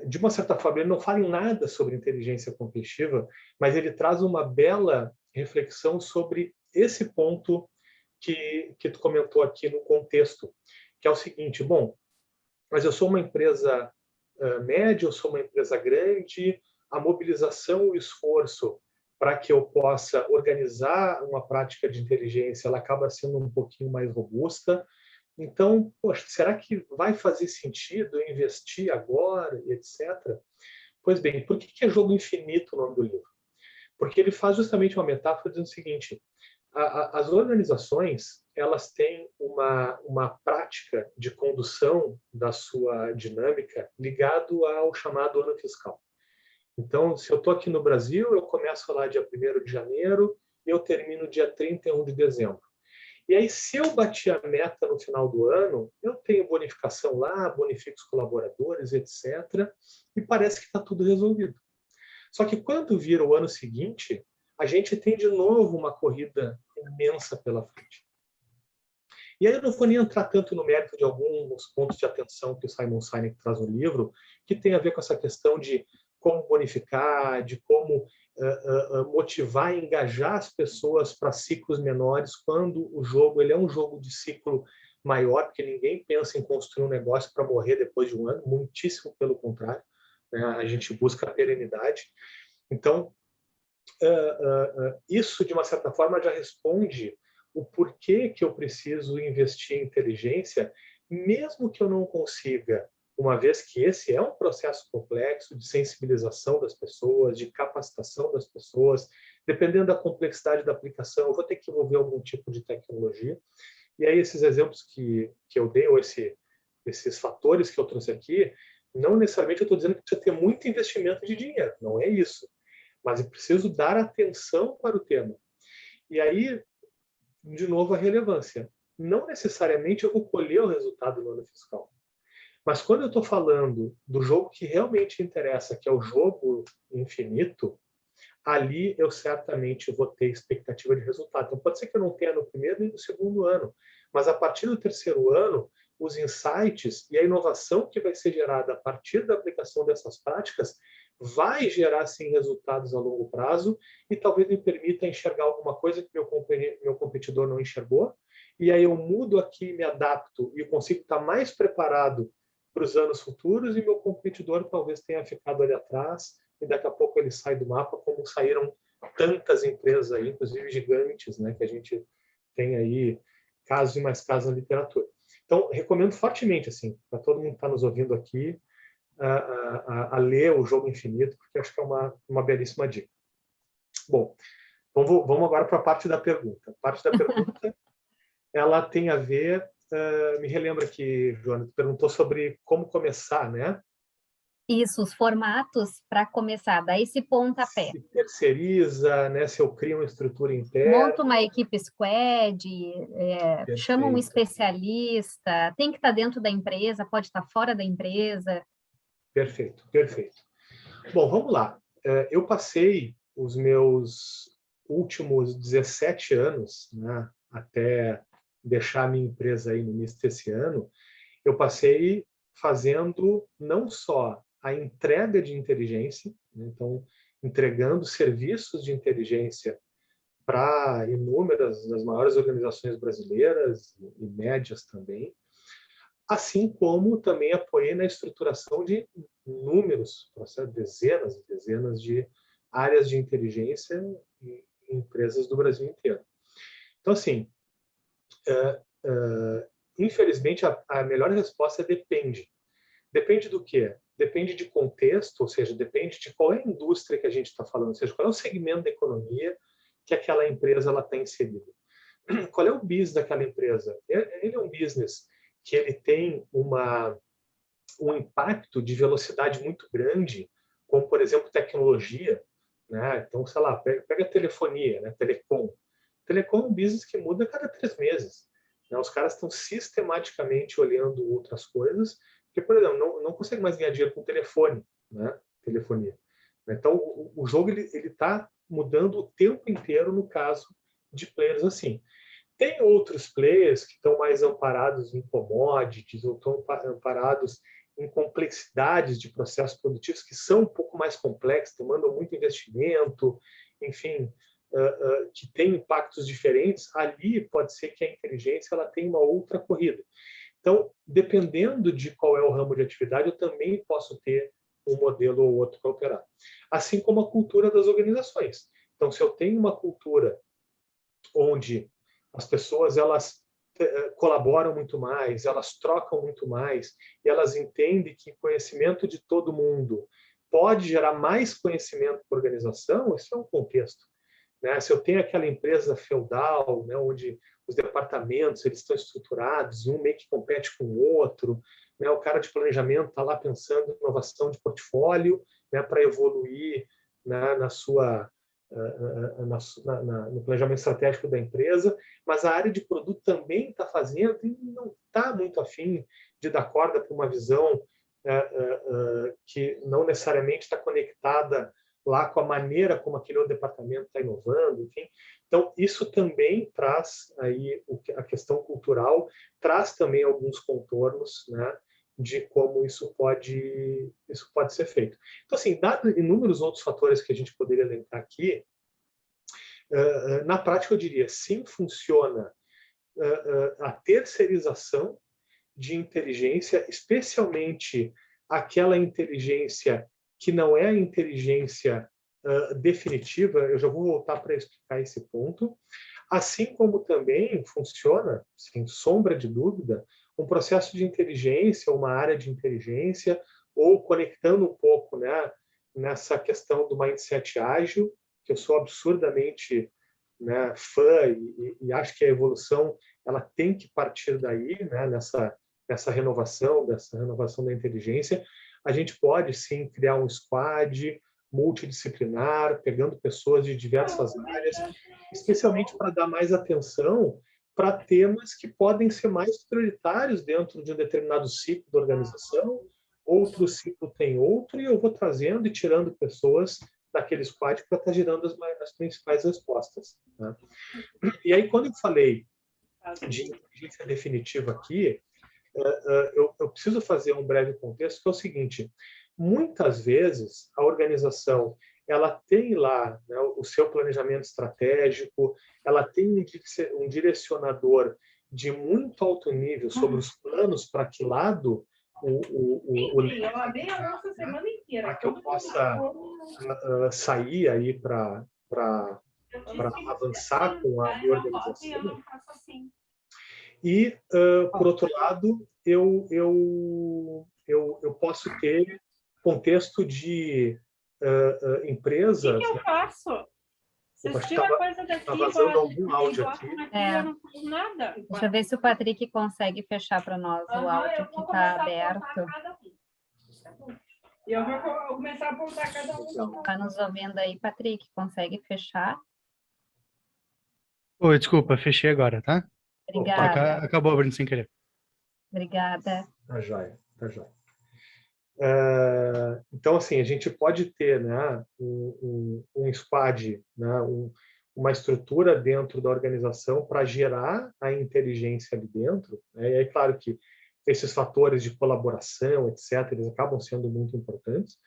de uma certa forma, ele não fala em nada sobre inteligência competitiva, mas ele traz uma bela reflexão sobre esse ponto que tu comentou aqui no contexto, que é o seguinte: bom, mas eu sou uma empresa média, eu sou uma empresa grande, a mobilização e o esforço para que eu possa organizar uma prática de inteligência, ela acaba sendo um pouquinho mais robusta. Então, poxa, será que vai fazer sentido eu investir agora e etc? Pois bem, por que é Jogo Infinito o nome do livro? Porque ele faz justamente uma metáfora dizendo o seguinte: as organizações, elas têm uma prática de condução da sua dinâmica ligado ao chamado ano fiscal. Então, se eu estou aqui no Brasil, eu começo lá dia 1º de janeiro e eu termino dia 31 de dezembro. E aí, se eu bati a meta no final do ano, eu tenho bonificação lá, bonifico os colaboradores, etc. E parece que está tudo resolvido. Só que quando vira o ano seguinte, a gente tem de novo uma corrida imensa pela frente. E aí eu não vou nem entrar tanto no mérito de alguns pontos de atenção que o Simon Sinek traz no livro, que tem a ver com essa questão de como bonificar, de como motivar e engajar as pessoas para ciclos menores, quando o jogo ele é um jogo de ciclo maior, porque ninguém pensa em construir um negócio para morrer depois de um ano, muitíssimo pelo contrário, né? A gente busca a perenidade. Então, isso, de uma certa forma, já responde o porquê que eu preciso investir em inteligência, mesmo que eu não consiga, uma vez que esse é um processo complexo de sensibilização das pessoas, de capacitação das pessoas, dependendo da complexidade da aplicação, eu vou ter que envolver algum tipo de tecnologia. E aí esses exemplos que eu dei, ou esses fatores que eu trouxe aqui, não necessariamente eu estou dizendo que precisa ter muito investimento de dinheiro, não é isso. Mas eu preciso dar atenção para o tema. E aí, de novo, a relevância. Não necessariamente eu vou colher o resultado no ano fiscal. Mas quando eu estou falando do jogo que realmente interessa, que é o jogo infinito, ali eu certamente vou ter expectativa de resultado. Então, pode ser que eu não tenha no primeiro nem no segundo ano, mas a partir do terceiro ano, os insights e a inovação que vai ser gerada a partir da aplicação dessas práticas vai gerar, sim, resultados a longo prazo e talvez me permita enxergar alguma coisa que meu competidor não enxergou, e aí eu mudo aqui, me adapto e consigo estar mais preparado para os anos futuros e meu competidor talvez tenha ficado ali atrás e daqui a pouco ele sai do mapa, como saíram tantas empresas aí, inclusive gigantes, né, que a gente tem aí casos e mais casos na literatura. Então, recomendo fortemente, assim, para todo mundo que está nos ouvindo aqui, a ler O Jogo Infinito, porque acho que é uma belíssima dica. Bom, vamos agora para a parte da pergunta. A parte da pergunta, ela tem a ver, me relembra que, Joana, tu perguntou sobre como começar, né? Isso, os formatos para começar, dá esse pontapé. Se terceiriza, né? Se eu crio uma estrutura interna. Monta uma equipe squad, chama um especialista, tem que estar dentro da empresa, pode estar fora da empresa. Perfeito, perfeito. Bom, vamos lá. Eu passei os meus últimos 17 anos, né, até deixar a minha empresa aí no início desse ano, eu passei fazendo não só a entrega de inteligência, né, então entregando serviços de inteligência para inúmeras das maiores organizações brasileiras e médias também, assim como também apoiei na estruturação de inúmeros, dezenas e dezenas de áreas de inteligência em empresas do Brasil inteiro. Então, assim, infelizmente, a melhor resposta é depende. Depende do quê? Depende de contexto, ou seja, depende de qual é a indústria que a gente está falando, ou seja, qual é o segmento da economia que aquela empresa está inserida. Qual é o business daquela empresa? Ele é um business que ele tem um impacto de velocidade muito grande, como, por exemplo, tecnologia, né? Então, sei lá, pega a telefonia, né? Telecom. Telecom é um business que muda a cada 3 meses. Né? Os caras estão sistematicamente olhando outras coisas, porque, por exemplo, não consegue mais ganhar dinheiro com telefone, né? Telefonia. Então, o jogo ele está mudando o tempo inteiro no caso de players assim. Tem outros players que estão mais amparados em commodities ou estão amparados em complexidades de processos produtivos que são um pouco mais complexos, demandam muito investimento, enfim, que têm impactos diferentes. Ali pode ser que a inteligência ela tenha uma outra corrida. Então, dependendo de qual é o ramo de atividade, eu também posso ter um modelo ou outro para operar. Assim como a cultura das organizações. Então, se eu tenho uma cultura onde as pessoas elas colaboram muito mais, elas trocam muito mais, e elas entendem que conhecimento de todo mundo pode gerar mais conhecimento para a organização, isso é um contexto. Né? Se eu tenho aquela empresa feudal, né, onde os departamentos eles estão estruturados, um meio que compete com o outro, né, o cara de planejamento está lá pensando em inovação de portfólio, né, para evoluir, né, no planejamento estratégico da empresa, mas a área de produto também está fazendo e não está muito afim de dar corda para uma visão que não necessariamente está conectada lá com a maneira como aquele outro departamento está inovando, enfim. Então, isso também traz aí a questão cultural, traz também alguns contornos, né, de como isso pode ser feito. Então, assim, dado inúmeros outros fatores que a gente poderia elencar aqui, na prática eu diria, sim, funciona a terceirização de inteligência, especialmente aquela inteligência que não é a inteligência definitiva. Eu já vou voltar para explicar esse ponto. Assim como também funciona, sem sombra de dúvida, um processo de inteligência, uma área de inteligência, ou conectando um pouco, né, nessa questão do mindset ágil, que eu sou absurdamente, né, fã e acho que a evolução ela tem que partir daí, né, dessa renovação da inteligência. A gente pode sim criar um squad multidisciplinar, pegando pessoas de diversas áreas, especialmente para dar mais atenção para temas que podem ser mais prioritários dentro de um determinado ciclo da organização, outro ciclo tem outro, e eu vou trazendo e tirando pessoas daquele squad para estar gerando as principais respostas, né? E aí, quando eu falei de inteligência definitiva aqui, eu preciso fazer um breve contexto, que é o seguinte: muitas vezes a organização ela tem lá, né, o seu planejamento estratégico, ela tem um direcionador de muito alto nível sobre os planos para que lado para que eu possa sair aí para avançar com a minha organização. E, por outro lado, eu posso ter contexto de empresas... O que eu faço? Vocês tiram a coisa daqui, tá vazando algum áudio aqui. Eu não faço nada. Deixa eu ver se o Patrick consegue fechar para nós o áudio que está aberto. Eu vou começar a apontar cada um. Está nos ouvindo aí, Patrick? Consegue fechar? Oi, desculpa, fechei agora, tá? Obrigada. Acabou abrindo sem querer. Obrigada. Tá joia, tá joia. Então, assim, a gente pode ter, né, um squad, né, uma estrutura dentro da organização para gerar a inteligência ali dentro, né? E é claro que esses fatores de colaboração, etc., eles acabam sendo muito importantes,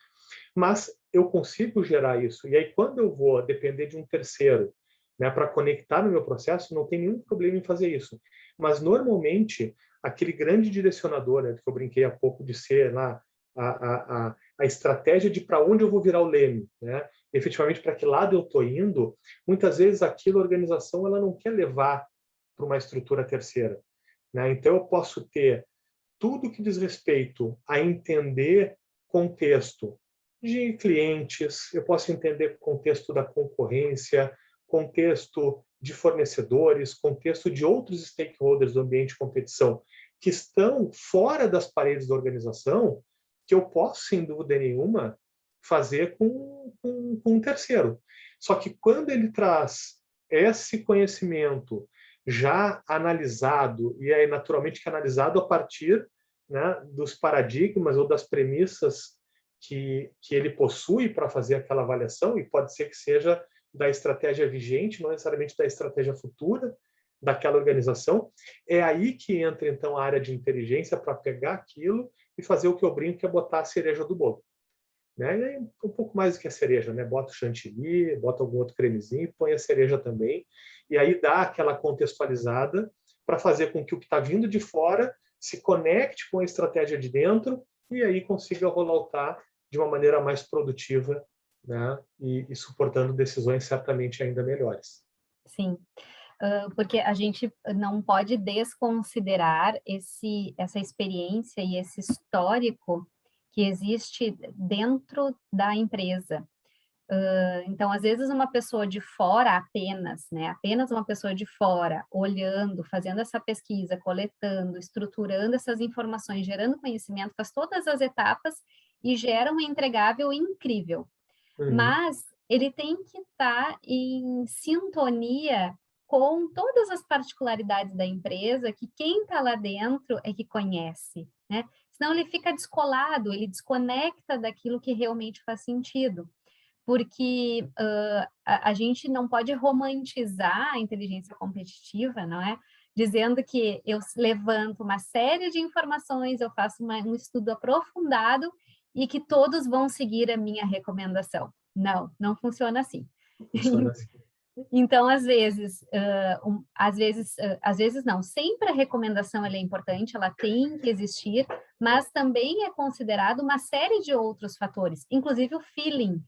mas eu consigo gerar isso. E aí, quando eu vou depender de um terceiro, né, para conectar no meu processo, não tem nenhum problema em fazer isso. Mas, normalmente, aquele grande direcionador, né, que eu brinquei há pouco de ser lá, a estratégia de para onde eu vou virar o leme, né? Efetivamente para que lado eu estou indo, muitas vezes aquilo a organização ela não quer levar para uma estrutura terceira, né? Então eu posso ter tudo que diz respeito a entender contexto de clientes, eu posso entender contexto da concorrência, contexto de fornecedores, contexto de outros stakeholders do ambiente de competição que estão fora das paredes da organização, que eu posso, sem dúvida nenhuma, fazer com um terceiro. Só que quando ele traz esse conhecimento já analisado, e é naturalmente que analisado a partir, né, dos paradigmas ou das premissas que ele possui para fazer aquela avaliação, e pode ser que seja da estratégia vigente, não necessariamente da estratégia futura daquela organização, é aí que entra, então, a área de inteligência para pegar aquilo e fazer o que eu brinco, que é botar a cereja do bolo. Né? E aí, um pouco mais do que a cereja, né? Bota o chantilly, bota algum outro cremezinho, põe a cereja também, e aí dá aquela contextualizada para fazer com que o que está vindo de fora se conecte com a estratégia de dentro e aí consiga rolloutar de uma maneira mais produtiva, né? E suportando decisões certamente ainda melhores. Sim. Porque a gente não pode desconsiderar essa experiência e esse histórico que existe dentro da empresa. Então, às vezes, uma pessoa de fora apenas, né? Apenas uma pessoa de fora, olhando, fazendo essa pesquisa, coletando, estruturando essas informações, gerando conhecimento, faz todas as etapas e gera um entregável incrível. Mas ele tem que estar em sintonia com todas as particularidades da empresa, que quem está lá dentro é que conhece, né? Senão ele fica descolado, ele desconecta daquilo que realmente faz sentido. Porque a gente não pode romantizar a inteligência competitiva, não é? Dizendo que eu levanto uma série de informações, eu faço um estudo aprofundado e que todos vão seguir a minha recomendação. Não, não funciona assim. Funciona assim. Então, às vezes não, sempre a recomendação ela é importante, ela tem que existir, mas também é considerado uma série de outros fatores, inclusive o feeling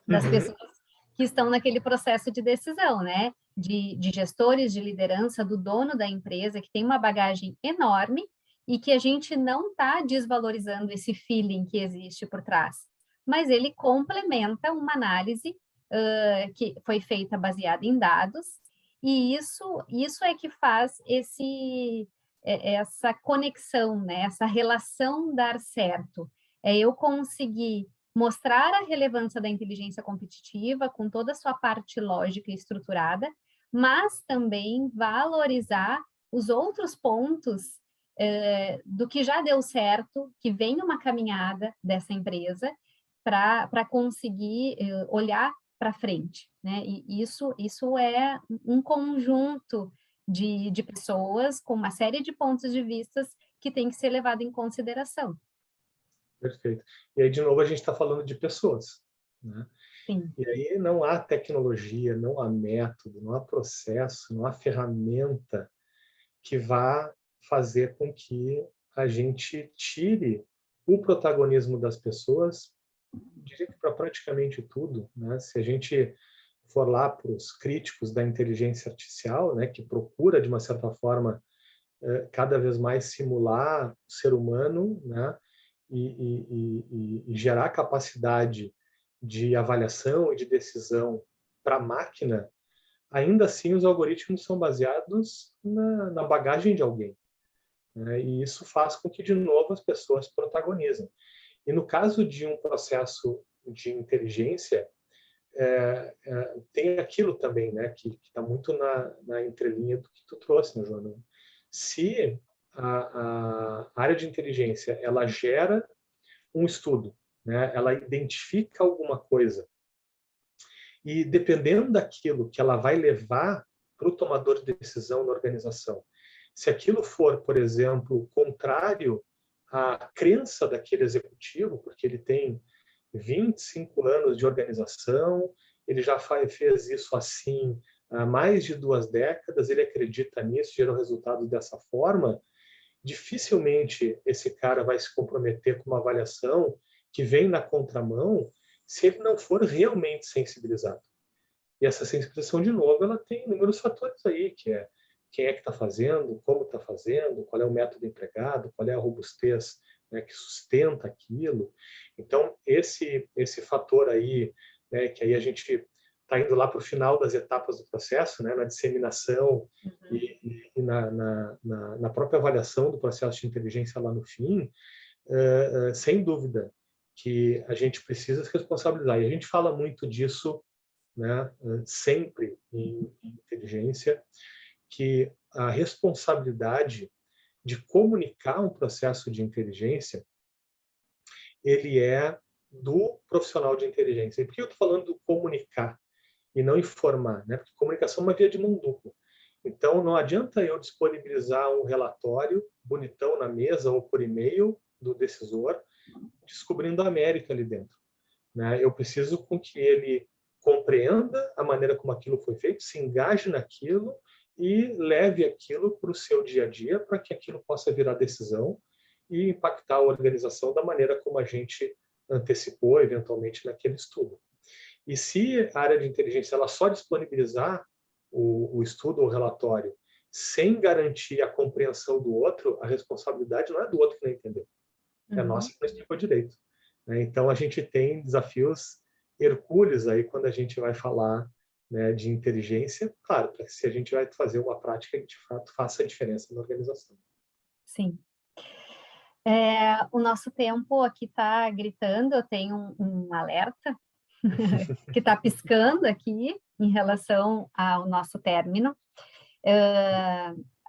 das pessoas que estão naquele processo de decisão, né? De gestores, de liderança, do dono da empresa, que tem uma bagagem enorme e que a gente não está desvalorizando esse feeling que existe por trás, mas ele complementa uma análise que foi feita baseada em dados, e isso é que faz essa conexão, né? Essa relação dar certo. É eu conseguir mostrar a relevância da inteligência competitiva com toda a sua parte lógica e estruturada, mas também valorizar os outros pontos do que já deu certo, que vem uma caminhada dessa empresa, para conseguir olhar para frente, né? E isso é um conjunto de pessoas com uma série de pontos de vista que tem que ser levado em consideração. Perfeito. E aí, de novo, a gente está falando de pessoas, né? Sim. E aí não há tecnologia, não há método, não há processo, não há ferramenta que vá fazer com que a gente tire o protagonismo das pessoas, diria que para praticamente tudo, né? Se a gente for lá para os críticos da inteligência artificial, né, que procura, de uma certa forma, cada vez mais simular o ser humano, né, e gerar capacidade de avaliação e de decisão para a máquina, ainda assim os algoritmos são baseados na bagagem de alguém, né? E isso faz com que, de novo, as pessoas protagonizem. E no caso de um processo de inteligência, tem aquilo também, né, que está muito na entrelinha do que tu trouxe, né, Joana? Se a área de inteligência ela gera um estudo, né, ela identifica alguma coisa, e dependendo daquilo que ela vai levar para o tomador de decisão na organização, se aquilo for, por exemplo, contrário à crença daquele executivo, porque ele tem 25 anos de organização, ele já fez isso assim há mais de 2 décadas, ele acredita nisso, gerou resultados dessa forma, dificilmente esse cara vai se comprometer com uma avaliação que vem na contramão se ele não for realmente sensibilizado. E essa sensibilização, de novo, ela tem inúmeros fatores aí, que é quem é que está fazendo, como está fazendo, qual é o método empregado, qual é a robustez, né, que sustenta aquilo. Então, esse fator aí, né, que aí a gente está indo lá para o final das etapas do processo, né, na disseminação e na própria avaliação do processo de inteligência lá no fim, sem dúvida que a gente precisa se responsabilizar. E a gente fala muito disso, né, sempre em inteligência, que a responsabilidade de comunicar um processo de inteligência, ele é do profissional de inteligência. E por que eu estou falando do comunicar e não informar, né? Porque comunicação é uma via de mão dupla. Então, não adianta eu disponibilizar um relatório bonitão na mesa ou por e-mail do decisor, descobrindo a América ali dentro, né? Eu preciso com que ele compreenda a maneira como aquilo foi feito, se engaje naquilo e leve aquilo para o seu dia a dia para que aquilo possa virar decisão e impactar a organização da maneira como a gente antecipou eventualmente naquele estudo. E se a área de inteligência ela só disponibilizar o estudo ou o relatório sem garantir a compreensão do outro, a responsabilidade não é do outro que não entendeu, é nossa que não explicou direito, né? Então a gente tem desafios hercúleos aí quando a gente vai falar, né, de inteligência, claro, para que se a gente vai fazer uma prática que de fato faça a diferença na organização. Sim. O nosso tempo aqui está gritando, eu tenho um alerta que está piscando aqui em relação ao nosso término.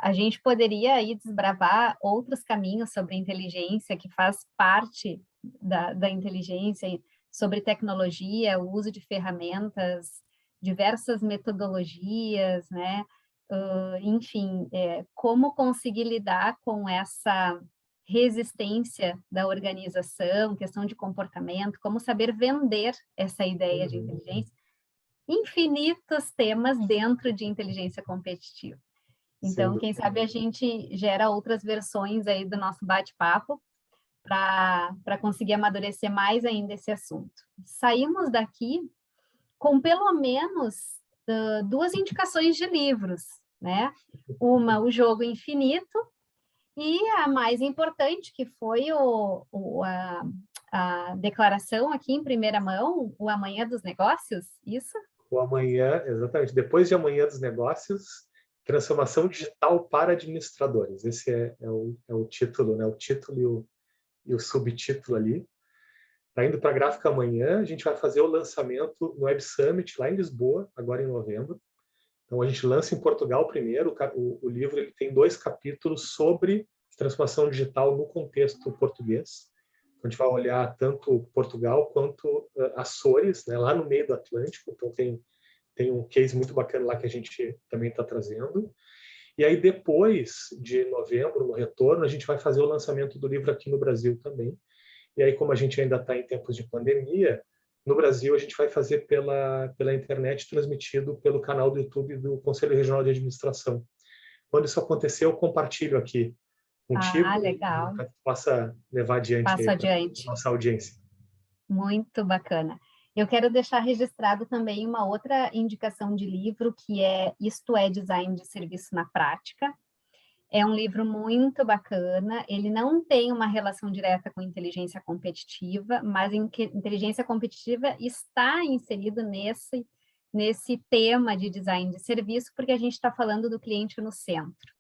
A gente poderia aí desbravar outros caminhos sobre inteligência, que faz parte da inteligência, sobre tecnologia, o uso de ferramentas, diversas metodologias, né? Enfim, como conseguir lidar com essa resistência da organização, questão de comportamento, como saber vender essa ideia de inteligência, infinitos temas dentro de inteligência competitiva. Então, quem sabe a gente gera outras versões aí do nosso bate-papo para conseguir amadurecer mais ainda esse assunto. Saímos daqui com pelo menos 2 indicações de livros, né? Uma, O Jogo Infinito, e a mais importante, que foi a declaração aqui em primeira mão, o Amanhã dos Negócios, isso? O Amanhã, exatamente. Depois de Amanhã dos Negócios, Transformação Digital para Administradores. Esse é o título, né? O título e o subtítulo ali. Está indo para a Gráfica amanhã, a gente vai fazer o lançamento no Web Summit, lá em Lisboa, agora em novembro. Então, a gente lança em Portugal primeiro. O livro ele tem 2 capítulos sobre transformação digital no contexto português. A gente vai olhar tanto Portugal quanto Açores, né, lá no meio do Atlântico. Então, tem um case muito bacana lá que a gente também está trazendo. E aí, depois de novembro, no retorno, a gente vai fazer o lançamento do livro aqui no Brasil também. E aí, como a gente ainda está em tempos de pandemia, no Brasil a gente vai fazer pela internet, transmitido pelo canal do YouTube do Conselho Regional de Administração. Quando isso acontecer, eu compartilho aqui contigo, legal. para que possa levar adiante a nossa audiência. Muito bacana. Eu quero deixar registrado também uma outra indicação de livro, que é Isto é Design de Serviço na Prática. É um livro muito bacana, ele não tem uma relação direta com inteligência competitiva, mas inteligência competitiva está inserido nesse tema de design de serviço, porque a gente está falando do cliente no centro.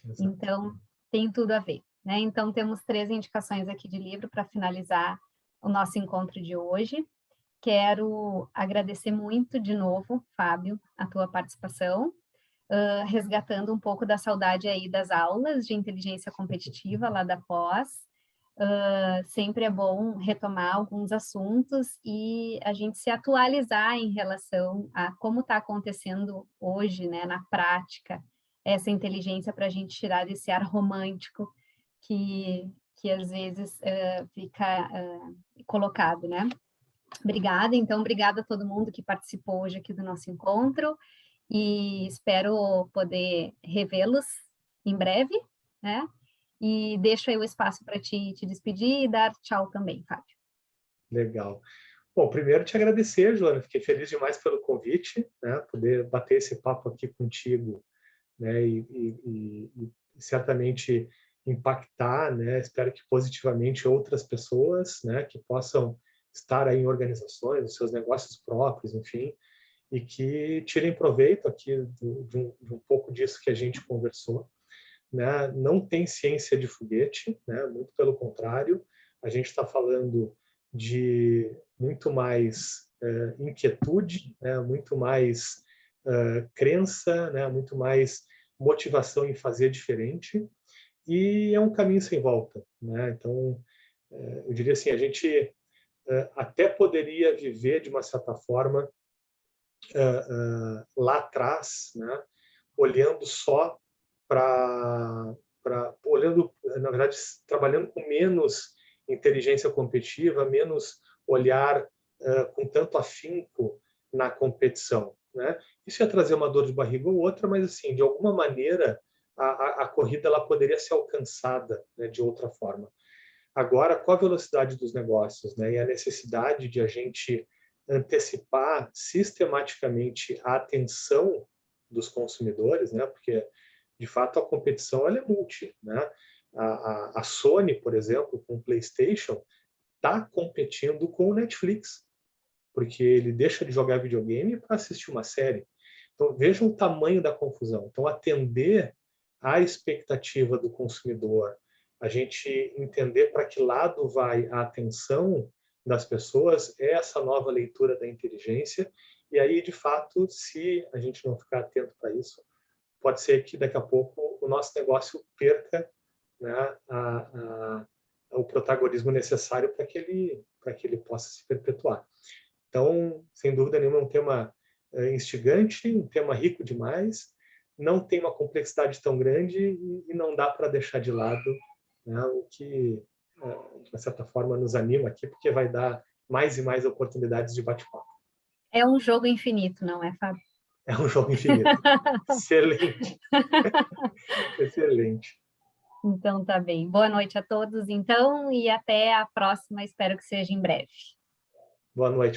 Exato. Então, tem tudo a ver, né? Então, temos 3 indicações aqui de livro para finalizar o nosso encontro de hoje. Quero agradecer muito de novo, Fábio, a tua participação, resgatando um pouco da saudade aí das aulas de inteligência competitiva lá da pós. Sempre é bom retomar alguns assuntos e a gente se atualizar em relação a como está acontecendo hoje, né, na prática, essa inteligência para a gente tirar desse ar romântico que às vezes fica colocado, né? Obrigada, então, obrigada a todo mundo que participou hoje aqui do nosso encontro e espero poder revê-los em breve, né? E deixo aí o espaço para te despedir e dar tchau também, Fábio. Legal. Bom, primeiro te agradecer, Joana, fiquei feliz demais pelo convite, né? Poder bater esse papo aqui contigo, né? E certamente impactar, né? Espero que positivamente outras pessoas, né? Que possam estar aí em organizações, os seus negócios próprios, enfim, e que tirem proveito aqui de um pouco disso que a gente conversou. Né? Não tem ciência de foguete, né? Muito pelo contrário, a gente está falando de muito mais inquietude, né? Muito mais crença, né? Muito mais motivação em fazer diferente, e é um caminho sem volta. Né? Então, eu diria assim, a gente até poderia viver, de uma certa forma, lá atrás, né? Olhando só olhando, na verdade, trabalhando com menos inteligência competitiva, menos olhar com tanto afinco na competição, né? Isso ia trazer uma dor de barriga ou outra, mas assim, de alguma maneira a corrida ela poderia ser alcançada, né, de outra forma. Agora, com a velocidade dos negócios, né, e a necessidade de a gente antecipar sistematicamente a atenção dos consumidores, né, porque de fato a competição ela é multi, né? A Sony, por exemplo, com o PlayStation, está competindo com o Netflix, porque ele deixa de jogar videogame para assistir uma série. Então vejam o tamanho da confusão. Então atender à expectativa do consumidor, a gente entender para que lado vai a atenção das pessoas, é essa nova leitura da inteligência. E aí, de fato, se a gente não ficar atento para isso, pode ser que daqui a pouco o nosso negócio perca, né, o protagonismo necessário para que ele possa se perpetuar. Então, sem dúvida nenhuma, é um tema instigante, um tema rico demais, não tem uma complexidade tão grande e não dá para deixar de lado, né, o que, de uma certa forma, nos anima aqui, porque vai dar mais e mais oportunidades de bate-papo. É um jogo infinito, não é, Fábio? É um jogo infinito. Excelente. Excelente. Então, tá bem. Boa noite a todos, então, e até a próxima. Espero que seja em breve. Boa noite.